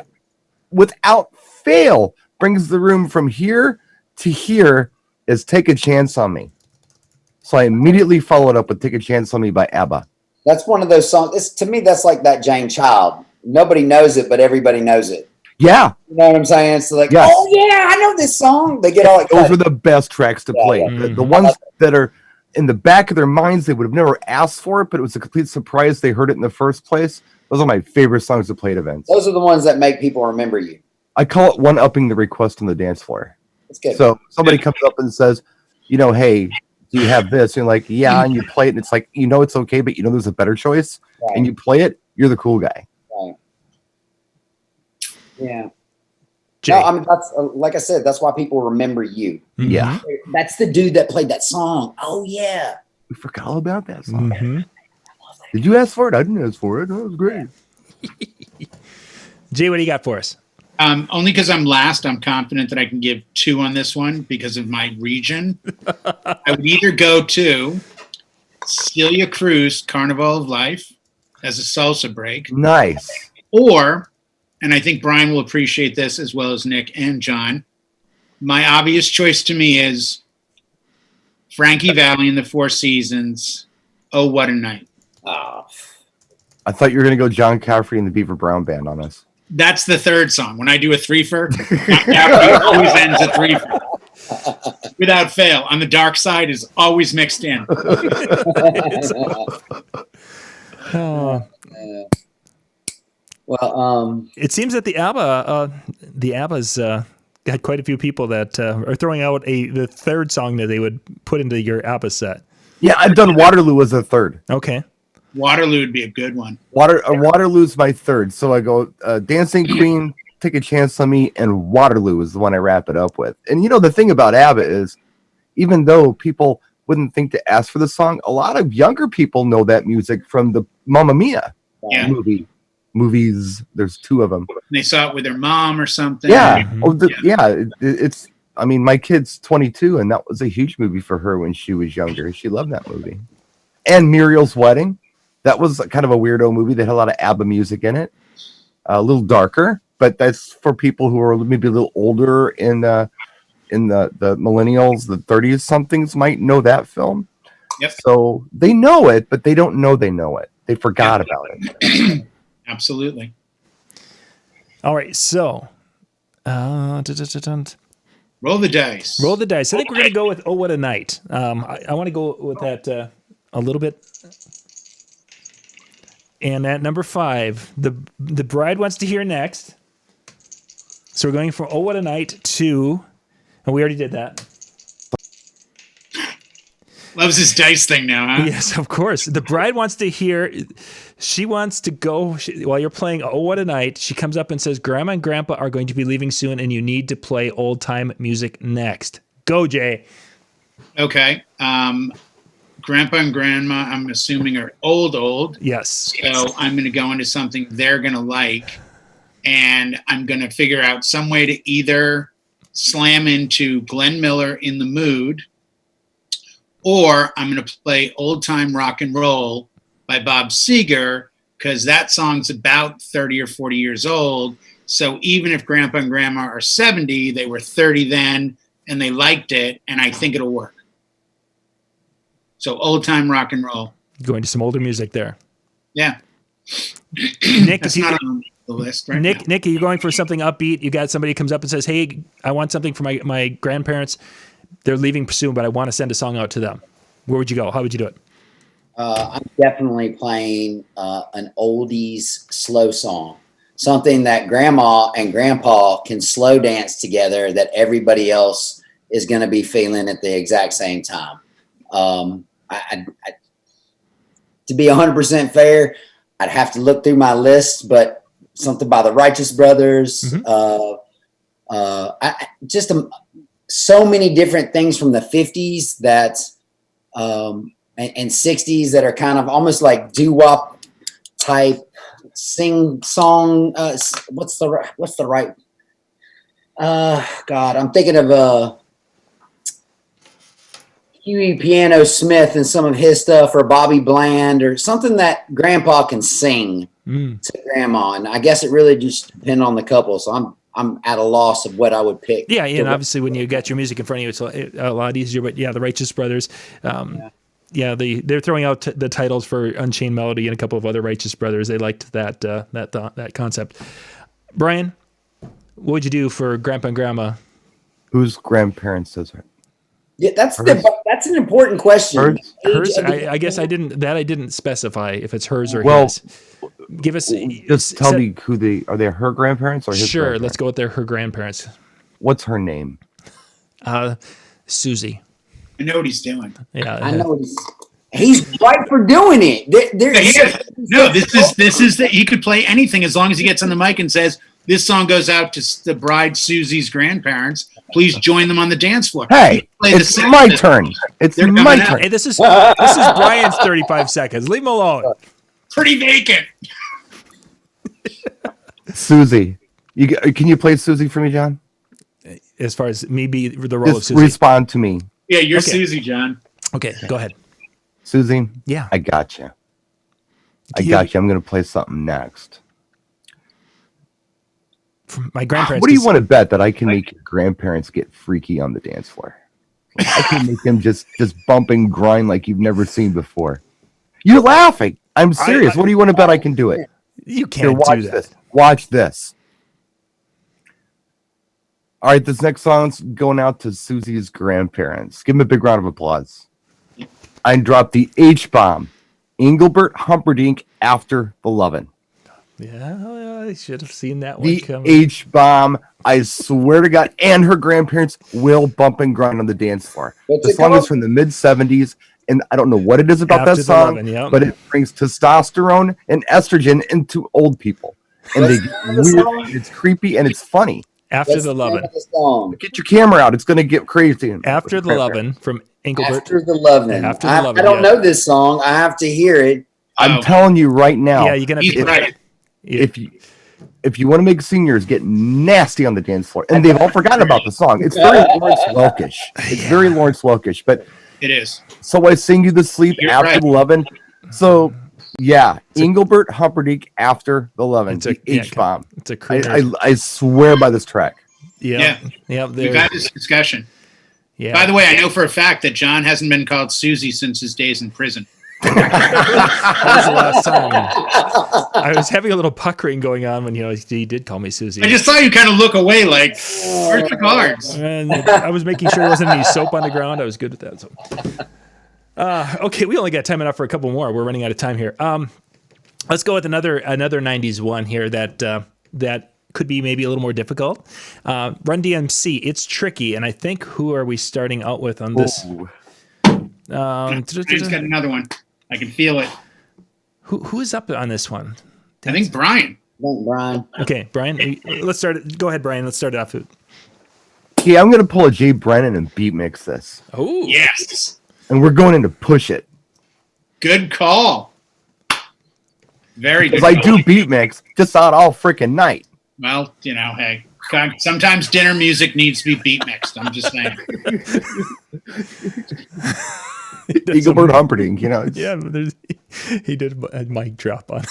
without fail brings the room from here to here, is Take a Chance on Me. So I immediately followed up with Take a Chance on Me by Abba. That's one of those songs. To me, that's like that Jane Child. Nobody knows it, but everybody knows it. Yeah. You know what I'm saying? It's like, yes. Oh, yeah, I know this song. They get all excited. Those are the best tracks to play. Yeah. The ones that are in the back of their minds, they would have never asked for it, but it was a complete surprise they heard it in the first place. Those are my favorite songs to play at events. Those are the ones that make people remember you. I call it one-upping the request on the dance floor. That's good. So somebody comes up and says, hey, do you have this? And you're like, yeah, and you play it, and it's like, it's okay, but there's a better choice. Right. And you play it, you're the cool guy. Right. Yeah. Jay. No, I mean, that's like I said, that's why people remember you. Mm-hmm. Yeah. That's the dude that played that song. Oh, yeah. We forgot all about that song. Mm-hmm. Did you ask for it? I didn't ask for it. That was great. Jay, what do you got for us? Only because I'm last, I'm confident that I can give 2 on this one because of my region. I would either go to Celia Cruz, Carnival of Life, as a salsa break. Nice. Or, and I think Brian will appreciate this as well as Nick and John, My obvious choice to me is Frankie Valli and the Four Seasons. Oh, what a night. Oh, I thought you were going to go John Caffery and the Beaver Brown Band on us. That's the third song. When I do a threefer, Caffery always ends a threefer. Without fail. On the dark side is always mixed in. well, It seems that the Abba's got quite a few people that are throwing out the third song that they would put into your Abba set. Yeah, I've done Waterloo as a third. Okay. Waterloo would be a good one. Waterloo's my third. So I go Dancing Queen, Take a Chance on Me, and Waterloo is the one I wrap it up with. And the thing about ABBA is, even though people wouldn't think to ask for the song, a lot of younger people know that music from the Mamma Mia movies. There's two of them. They saw it with their mom or something. Yeah. It's. I mean, my kid's 22, and that was a huge movie for her when she was younger. She loved that movie. And Muriel's Wedding. That was kind of a weirdo movie that had a lot of ABBA music in it. A little darker, but that's for people who are maybe a little older in the millennials, the 30s somethings might know that film. Yep. So they know it, but they don't know they know it. They forgot about it. Absolutely. All right. So, Roll the dice. roll the dice. I think we're going to go with Oh, What a Night. I want to go with that a little bit. And at number 5, the bride wants to hear next. So we're going from Oh, What a Night to, and we already did that. Loves his dice thing now, huh? Yes, of course. The bride wants to hear, she wants to go, while you're playing Oh, What a Night, she comes up and says, Grandma and Grandpa are going to be leaving soon and you need to play old time music next. Go, Jay. Okay. Grandpa and Grandma, I'm assuming, are old. Yes. So I'm going to go into something they're going to like, and I'm going to figure out some way to either slam into Glenn Miller in the Mood, or I'm going to play Old Time Rock and Roll by Bob Seger, because that song's about 30 or 40 years old. So even if Grandpa and Grandma are 70, they were 30 then, and they liked it, and I think it'll work. So Old Time Rock and Roll. Going to some older music there. Yeah. Nick, That's not on the list right now. Nick, are you going for something upbeat? You got somebody comes up and says, hey, I want something for my grandparents. They're leaving soon, but I want to send a song out to them. Where would you go? How would you do it? I'm definitely playing an oldies slow song, something that Grandma and Grandpa can slow dance together that everybody else is going to be feeling at the exact same time. To be 100% fair, I'd have to look through my list, but something by the Righteous Brothers, so many different things from the 50s that and 60s that are kind of almost like doo-wop type sing song. What's the right? God, I'm thinking of Huey Piano Smith and some of his stuff, or Bobby Bland, or something that Grandpa can sing to Grandma. And I guess it really just depends on the couple. So I'm at a loss of what I would pick. Yeah, and obviously when you got your music in front of you, it's a lot easier. But yeah, the Righteous Brothers, they're throwing out the titles for Unchained Melody and a couple of other Righteous Brothers. They liked that concept. Brian, what would you do for Grandpa and Grandma? Whose grandparents does it? Yeah, that's an important question. Hers. I guess I didn't specify if it's hers or his. Give us. Just tell me who are they her grandparents or his? Sure, grandparents? let's go with her grandparents. What's her name? Susie. I know what he's doing. Yeah, I know he's right for doing it. This is that he could play anything as long as he gets on the mic and says, "This song goes out to the bride Susie's grandparents. Please join them on the dance floor." Hey, it's my turn. It's my turn. Hey, this is Brian's 35 seconds. Leave him alone. Pretty vacant. Susie, can you play Susie for me, John? As far as me be the role of Just Susie. respond to me. Yeah, you're Okay. Susie, John. Okay, go ahead. Susie. Yeah. I got you. I'm going to play something next. My grandparents. What do you want to bet that I can make your grandparents get freaky on the dance floor? Like, I can make them just bump and grind like you've never seen before. You're laughing. I'm serious. What do you want to bet I can do it? You Here, can't watch do that. this. Watch this. All right, this next song's going out to Susie's grandparents. Give them a big round of applause. I dropped the H-bomb. Engelbert Humperdinck, After the Lovin'. Yeah, I should have seen that one The coming. H-bomb, I swear to God, and her grandparents will bump and grind on the dance floor. What's The it song is called? from the mid-70s, and I don't know what it is about After that the song, Lovin', yep. but it brings testosterone and estrogen into old people. And they What's get the name of the weird, song? and it's creepy, and it's funny. After What's the the name Lovin'. of the song? Get your camera out. It's going to get crazy. After the Lovin' from Engelbert. After the Lovin'. After the I Lovin', don't yeah. know this song. I have to hear it. I'm telling you right now. Yeah, you're gonna have He's to. right. If you want to make seniors get nasty on the dance floor, and they've all forgotten about the song, it's very Lawrence Welkish. It's very Lawrence Welkish. But It is. so I sing you to sleep You're after right. the lovin'. So yeah, Engelbert Humperdinck, After the Lovin', It's a- the H-bomb. It's a crooner. I swear by this track. Yeah. We've There. had this discussion. Yeah. By the way, I know for a fact that John hasn't been called Susie since his days in prison. That was the last time. I was having a little puckering going on when he did call me Susie. I just saw you kind of look away like, where's the cards? And I was making sure there wasn't any soap on the ground. I was good with that. So, okay, we only got time enough for a couple more. We're running out of time here. Let's go with another '90s one here that could be maybe a little more difficult. Run DMC, It's Tricky, and I think who are we starting out with on this? Ooh. I just got another one. I can feel it. Who is up on this one? I think Brian. Thank Brian. Okay, Brian, let's start it. Go ahead, Brian. Let's start it off. Yeah, I'm gonna pull a Jay Brennan and beat mix this, Oh, Yes. and we're going into Push It. Good call. Very good. Because I call. do beat mix just out all freaking night. Well, hey, sometimes dinner music needs to be beat mixed. I'm just saying. Engelbert Humperdinck, it's- yeah. He did a mic drop on.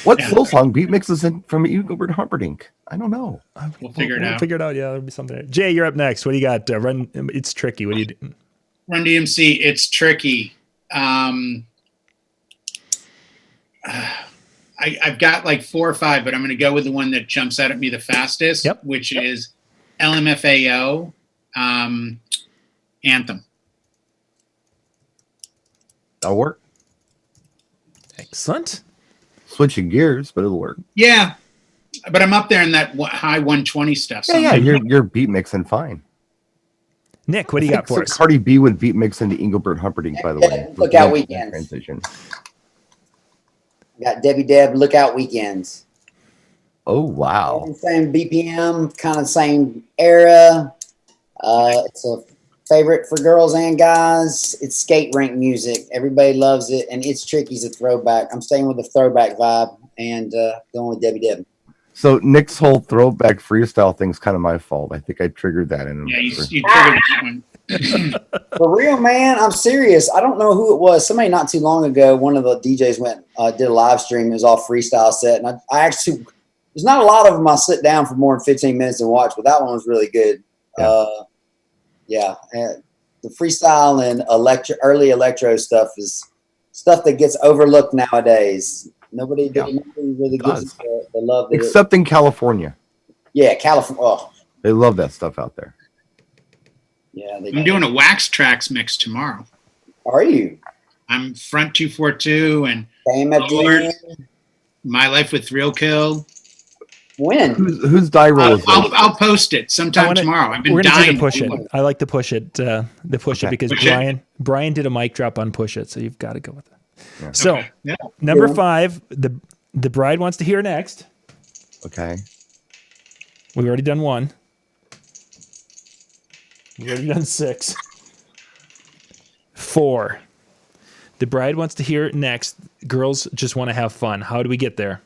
What slow song beat mixes in from Engelbert Humperdinck? I don't know. We'll figure it out. Figure it out. Yeah, there'll be something there. Jay, you're up next. What do you got? Run. It's Tricky. What do you do? Run DMC, It's Tricky. I've got like 4 or 5, but I'm going to go with the one that jumps out at me the fastest, Yep. which is LMFAO Anthem. That'll work. Excellent. Switching gears, but it'll work. Yeah, but I'm up there in that high 120 stuff. So Yeah, you're beat mixing fine. Nick, what do you got for So us? Cardi B would beat mix into Engelbert Humperdinck, by the way. Lookout Weekends. Transition. Got Debbie Deb Lookout Weekends. Oh wow. Same BPM, kind of same era. It's a favorite for girls and guys. It's skate rink music. Everybody loves it, and It's Tricky's a throwback. I'm staying with the throwback vibe and going with Debbie Deb. So Nick's whole throwback freestyle thing's kind of my fault. I think I triggered that in him. yeah, you triggered that one. For real, man, I'm serious. I don't know who it was. Somebody not too long ago, one of the DJs did a live stream. It was all freestyle set, and I actually there's not a lot of them I sit down for more than 15 minutes and watch, but that one was really good. Yeah. The freestyle and early electro stuff is stuff that gets overlooked nowadays. Nobody really gives it the love. Except in California. Yeah, California. Oh, They love that stuff out there. yeah. I'm doing a Wax Tracks mix tomorrow. Are you? I'm Front 242 and Same at Lord, My Life with Thrill Kill. When? Whose die roll is this? I'll post it sometime tomorrow. I've been We're gonna dying. do the Push to It. do it. I like the Push It. Push It because Push It. Brian did a mic drop on Push It, so you've got to go with it. Yeah. So Okay. Yeah. number Yeah. 5, the bride wants to hear next. Okay. We've already done 1. We've already done 6. 4. The bride wants to hear next. Girls just want to have fun. How do we get there?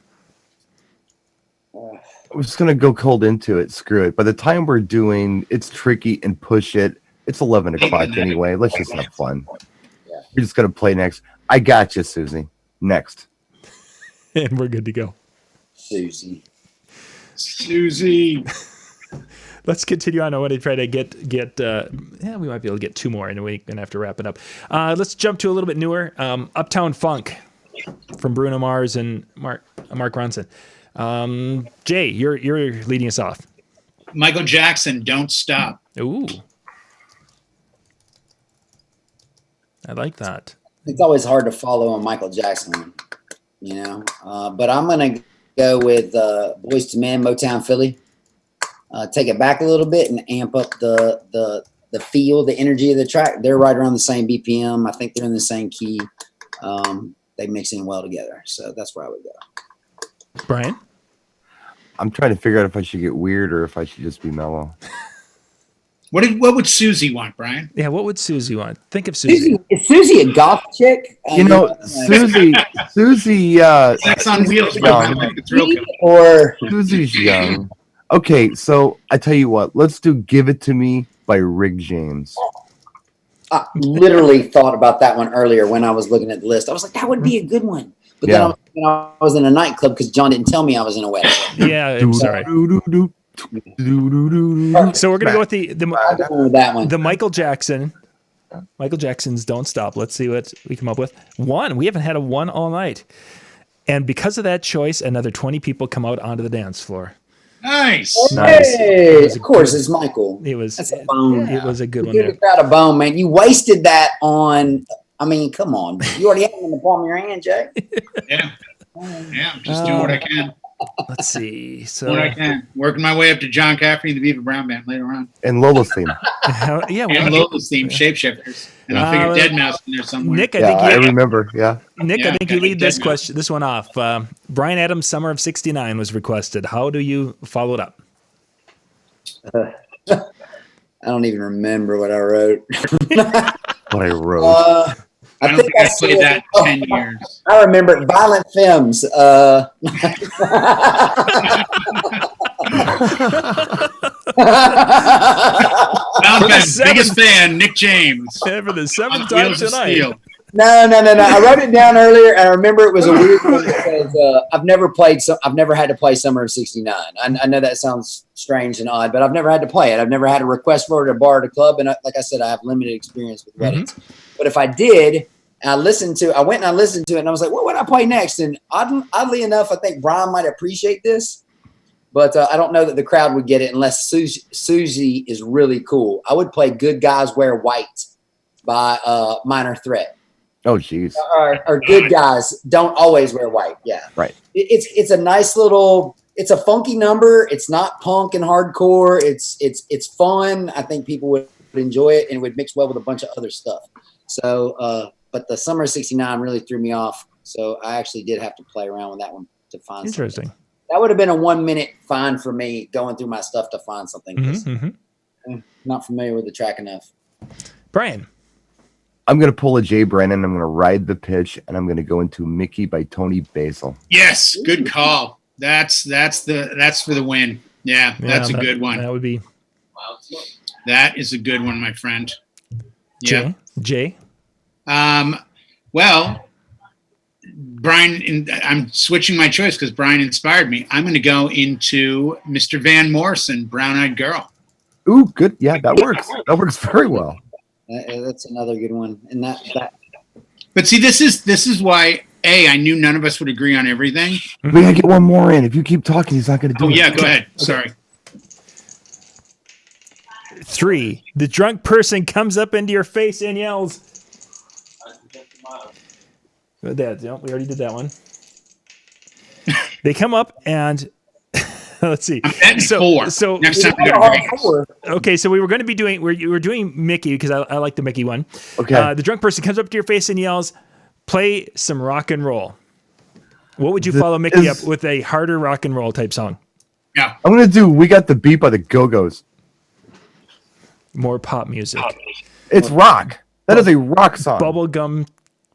I'm just gonna go cold into it. Screw it. By the time we're doing It's Tricky and Push It, it's 11 o'clock anyway. Let's just have fun. We're just gonna play next. I got you, Susie. Next. And we're good to go. Susie. Susie. Let's continue on. I want to try to get. We might be able to get two more, and we're gonna have to wrap it up. Let's jump to a little bit newer. Uptown Funk from Bruno Mars and Mark Ronson. Jay, you're leading us off. Michael Jackson, Don't Stop. Ooh, I like that. It's always hard to follow on Michael Jackson, but I'm gonna go with Boyz II Men, Motown Philly. Take it back a little bit and amp up the feel, the energy of the track. They're right around the same BPM. I think they're in the same key. They mix in well together, so that's where I would go. Brian, I'm trying to figure out if I should get weird or if I should just be mellow. What would Susie want, Brian? yeah, what would Susie want? Think of Susie. Is Susie a goth chick? Susie. Sex on Wheels. young. Like a thrill killer. Or Susie's young. Okay, so I tell you what. Let's do "Give It to Me" by Rick James. I literally thought about that one earlier when I was looking at the list. I was like, that would be a good one. But then I was in a nightclub because John didn't tell me I was in a wedding. Yeah, I'm sorry. So we're gonna go with I'll go with that one. the Michael Jackson's "Don't Stop." Let's see what we come up with. One. We haven't had a one all night, and because of that choice, another 20 people come out onto the dance floor. Nice. Nice. Hey, of course, it's Michael. It was. That's a bone. It was a good one Give there. the crowd a bone, man. You wasted that on. I mean, come on. You already have it in the palm of your hand, Jay. Yeah. Yeah. I'm just doing what I can. Let's see. So What I can. Working my way up to John Cafferty and the Beaver Brown Band later on. And Lola's theme. yeah, And well, Lola's theme, Shapeshifters. And I figure Dead Mouse in there somewhere. Nick, Yeah, I I think remember. Yeah. I think you gotta lead get this Dead Mouse. this one off. Brian Adams' "Summer of '69" was requested. How do you follow it up? I don't even remember what I wrote. What I wrote. I don't think I played that in 10 years. I remember it. Violent Femmes. Mountain biggest fan, Nick James. For the On seventh time Wheels of tonight. Steel. No. I wrote it down earlier, and I remember it was a weird one because I've never had to play Summer of '69. I know that sounds strange and odd, but I've never had to play it. I've never had a request for it at a bar or at a club, and like I said, I have limited experience with weddings. But if I did, and I went and I listened to it, and I was like, what would I play next? And oddly enough, I think Brian might appreciate this, but I don't know that the crowd would get it unless Susie is really cool. I would play "Good Guys Wear White" by Minor Threat. Oh, jeez. Or "Good Guys Don't Always Wear White." Yeah, Right. It's a nice little. It's a funky number. It's not punk and hardcore. It's fun. I think people would enjoy it, and it would mix well with a bunch of other stuff. So, but the Summer of '69 really threw me off. So I actually did have to play around with that one to find Interesting. something. That would have been a 1 minute find for me going through my stuff to find something. 'Cause I'm not familiar with the track enough. Brian. I'm going to pull a Jay Brennan. I'm going to ride the pitch, and I'm going to go into "Mickey" by Tony Basil. Yes, good call. That's for the win. Yeah, that's a good one. That would be That is a good one, my friend. Yeah. Jay. Well, Brian, I'm switching my choice because Brian inspired me. I'm going to go into Mr. Van Morrison, "Brown Eyed Girl." Ooh, good. Yeah, that works. That works very well. That's another good one. And that But see, this is why I knew none of us would agree on everything. We got to get one more in. If you keep talking, he's not going to do Oh it. yeah, go ahead. Sorry. 3. The drunk person comes up into your face and yells. Good, that. No, we already did that one. They come up and let's see. I'm betting 4. So Next time we go to Vegas. okay, so we were going to be doing we're doing Mickey because I like the Mickey one. Okay. The drunk person comes up to your face and yells, "Play some rock and roll." What would you follow Mickey up with? A harder rock and roll type song? Yeah. I'm going to do "We Got the Beat" by the Go-Go's. More pop music. It's rock. That is a rock song. Bubblegum.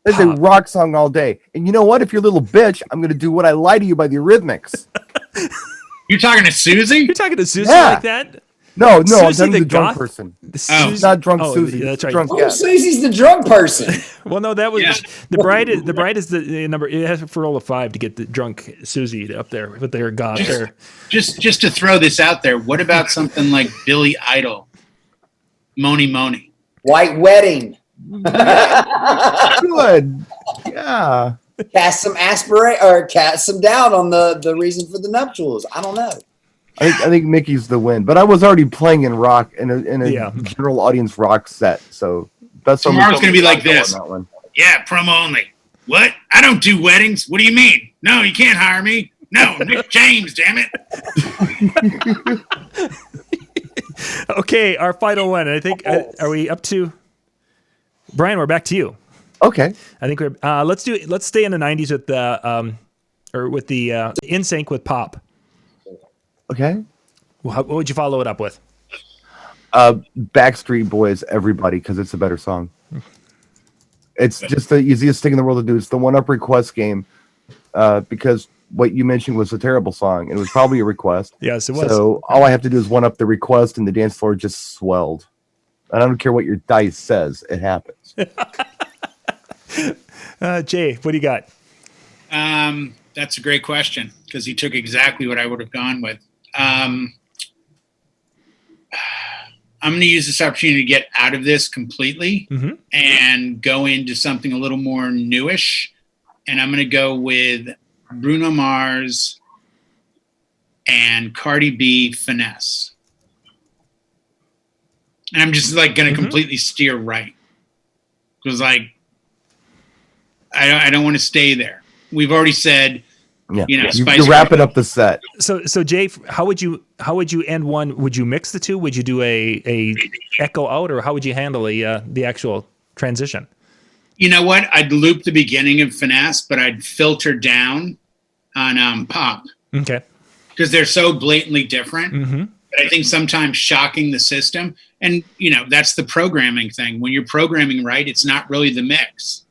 That's a rock song all day. And you know what? If you're a little bitch, I'm going to do "What I Lie to You" by the Eurythmics. You're talking to Susie? You're talking to Susie Yeah. like that? No, I'm Susie talking the the drunk goth? person. Susie- Not drunk oh, Susie. That's right. Drunk Oh, Gab. Susie's the drunk person. Well, no, that was Yeah. the bride. The bride is the number. It has to roll a 5 to get the drunk Susie up there with their goth there. Just to throw this out there, what about something like Billy Idol, Moni Moni? White wedding. Good. Yeah. Cast some aspirate or cast some doubt on the reason for the nuptials. I don't know. I think Mickey's the win, but I was already playing in rock in a Yeah. general audience rock set, so that's Tomorrow's gonna be like this. That one. Yeah, promo only. What? I don't do weddings. What do you mean? No, you can't hire me. No, Nick James, damn it. Okay, our final one. I think are we up to Brian? We're back to you. Okay. I think we're let's stay in the 90s with the In Sync with Pop. Okay. What would you follow it up with? Backstreet Boys, Everybody, because it's a better song. It's just the easiest thing in the world to do. It's the one-up request game, because what you mentioned was a terrible song. It was probably a request. Yes, it was. So all I have to do is one-up the request, and the dance floor just swelled. I don't care what your dice says; it happens. Jay, what do you got? That's a great question because he took exactly what I would have gone with. I'm going to use this opportunity to get out of this completely and go into something a little more newish. And I'm going to go with Bruno Mars and Cardi B, Finesse. And I'm just like going to completely steer right. Because like, I don't want to stay there. We've already said, Yeah, you Spice wrap Girls. it up the set. So Jay, how would you end one? Would you mix the two? Would you do a echo out, or how would you handle the actual transition? You know what? I'd loop the beginning of Finesse, but I'd filter down on Pop Okay. because they're so blatantly different. But I think sometimes shocking the system, and that's the programming thing. When you're programming right, it's not really the mix,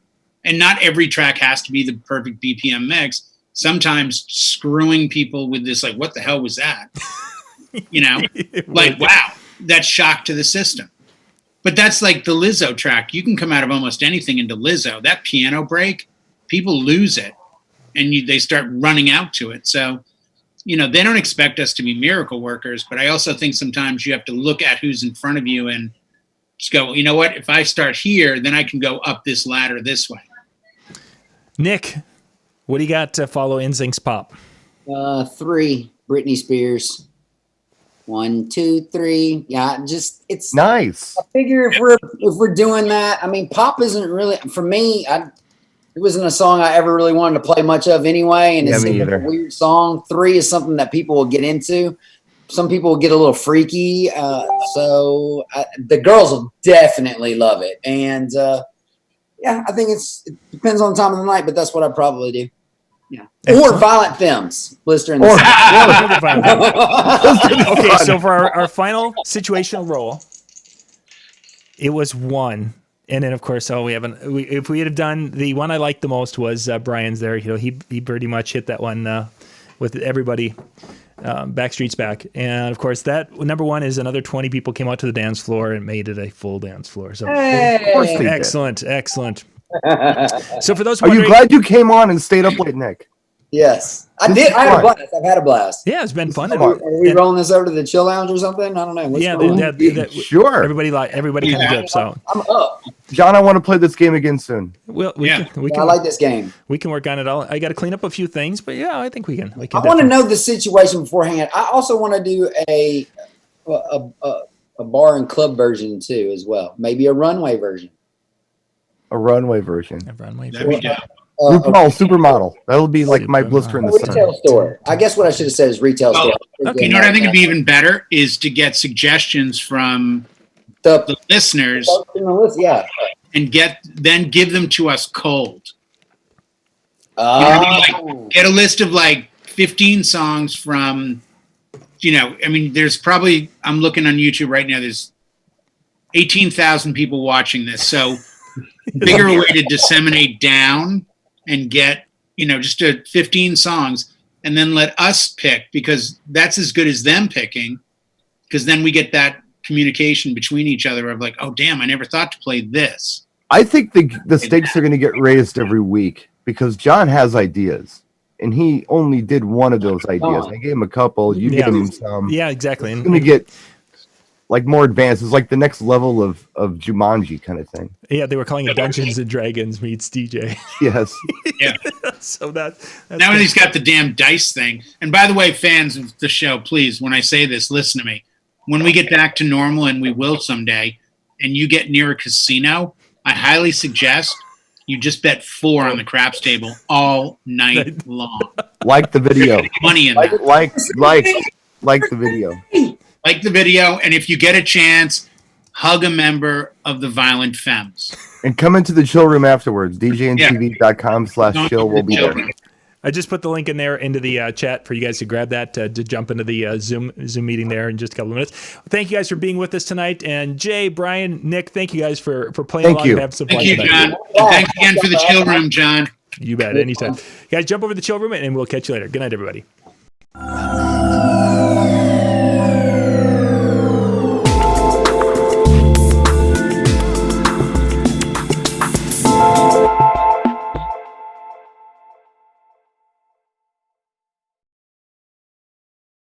and not every track has to be the perfect BPM mix. Sometimes screwing people with this, like, what the hell was that? Like, wow, that's shock to the system. But that's like the Lizzo track. You can come out of almost anything into Lizzo. That piano break, people lose it, and they start running out to it. So, they don't expect us to be miracle workers, but I also think sometimes you have to look at who's in front of you and just go, you know what? If I start here, then I can go up this ladder this way. Nick, what do you got to follow NSYNC's Pop? 3, Britney Spears. 1, 2, 3. Yeah, it's Nice. I figure if we're doing that, I mean, Pop isn't really for me. It wasn't a song I ever really wanted to play much of anyway, and Yeah, it's me a either. weird song. 3 is something that people will get into. Some people will get a little freaky, so the girls will definitely love it. And yeah, I think it depends on the time of the night, but that's what I'd probably do. Yeah, or Violent Femmes, Blister in the Okay, so for our final situational roll, it was 1. And then, of course, if we had done the one I liked the most was Brian's there. He pretty much hit that one with everybody. Backstreet's Back. And, of course, that number 1 is another 20 people came out to the dance floor and made it a full dance floor. So, Of course they did. excellent. So for those Are you wondering, glad you came on and stayed up late, Nick? Yes, I This did. is I had a fun. blast. I've had a blast. yeah, it's been fun. is Are we And- rolling this over to the chill lounge or something? I don't know. What's yeah, going on? Sure. everybody kind of dips out. I'm up. John, I want to play this game again soon. Well, Yeah. we I can like this game. we can work on it all. I got to clean up a few things, but yeah, I think we can. I want to definitely- know the situation beforehand. I also want to do a bar and club version too, as well. Maybe a runway version. A runway version. Everyone wait That'd for be it. dope. RuPaul, supermodel. That'll be like my blister in the sun. Retail store. I guess what I should have said is retail Oh, store. okay. You know what I think would be even better is to get suggestions from The the listeners in the list, yeah. and then give them to us cold. Get a list of like 15 songs from, there's probably, I'm looking on YouTube right now, there's 18,000 people watching this. So figure a way to disseminate down and get, just 15 songs and then let us pick, because that's as good as them picking. because then we get that communication between each other of like, oh damn, I never thought to play this. I think the stakes are going to get raised every week because John has ideas, and he only did one of those ideas. I gave him a couple. You gave him some. Yeah, exactly. It's going to get like more advanced. It's like the next level of Jumanji kind of thing. Yeah, they were calling it Dungeons and Dragons meets DJ. Yes. Yeah. So that's Now he's got the damn dice thing. And by the way, fans of the show, please, when I say this, listen to me. When we get back to normal, and we will someday, and you get near a casino, I highly suggest you just bet 4 on the craps table all night long. Like the video. Money in that. Like the video. Like the video, and if you get a chance, hug a member of the Violent Femmes. And come into the chill room afterwards. DJNTV.com/chill will be there. I just put the link in there into the chat for you guys to grab that to jump into the Zoom meeting there in just a couple of minutes. Thank you guys for being with us tonight. And Jay, Brian, Nick, thank you guys for playing along and having some fun. Thank you, tonight. John. And thanks again for the chill room, John. You bet. Anytime. Guys, jump over to the chill room and we'll catch you later. Good night, everybody.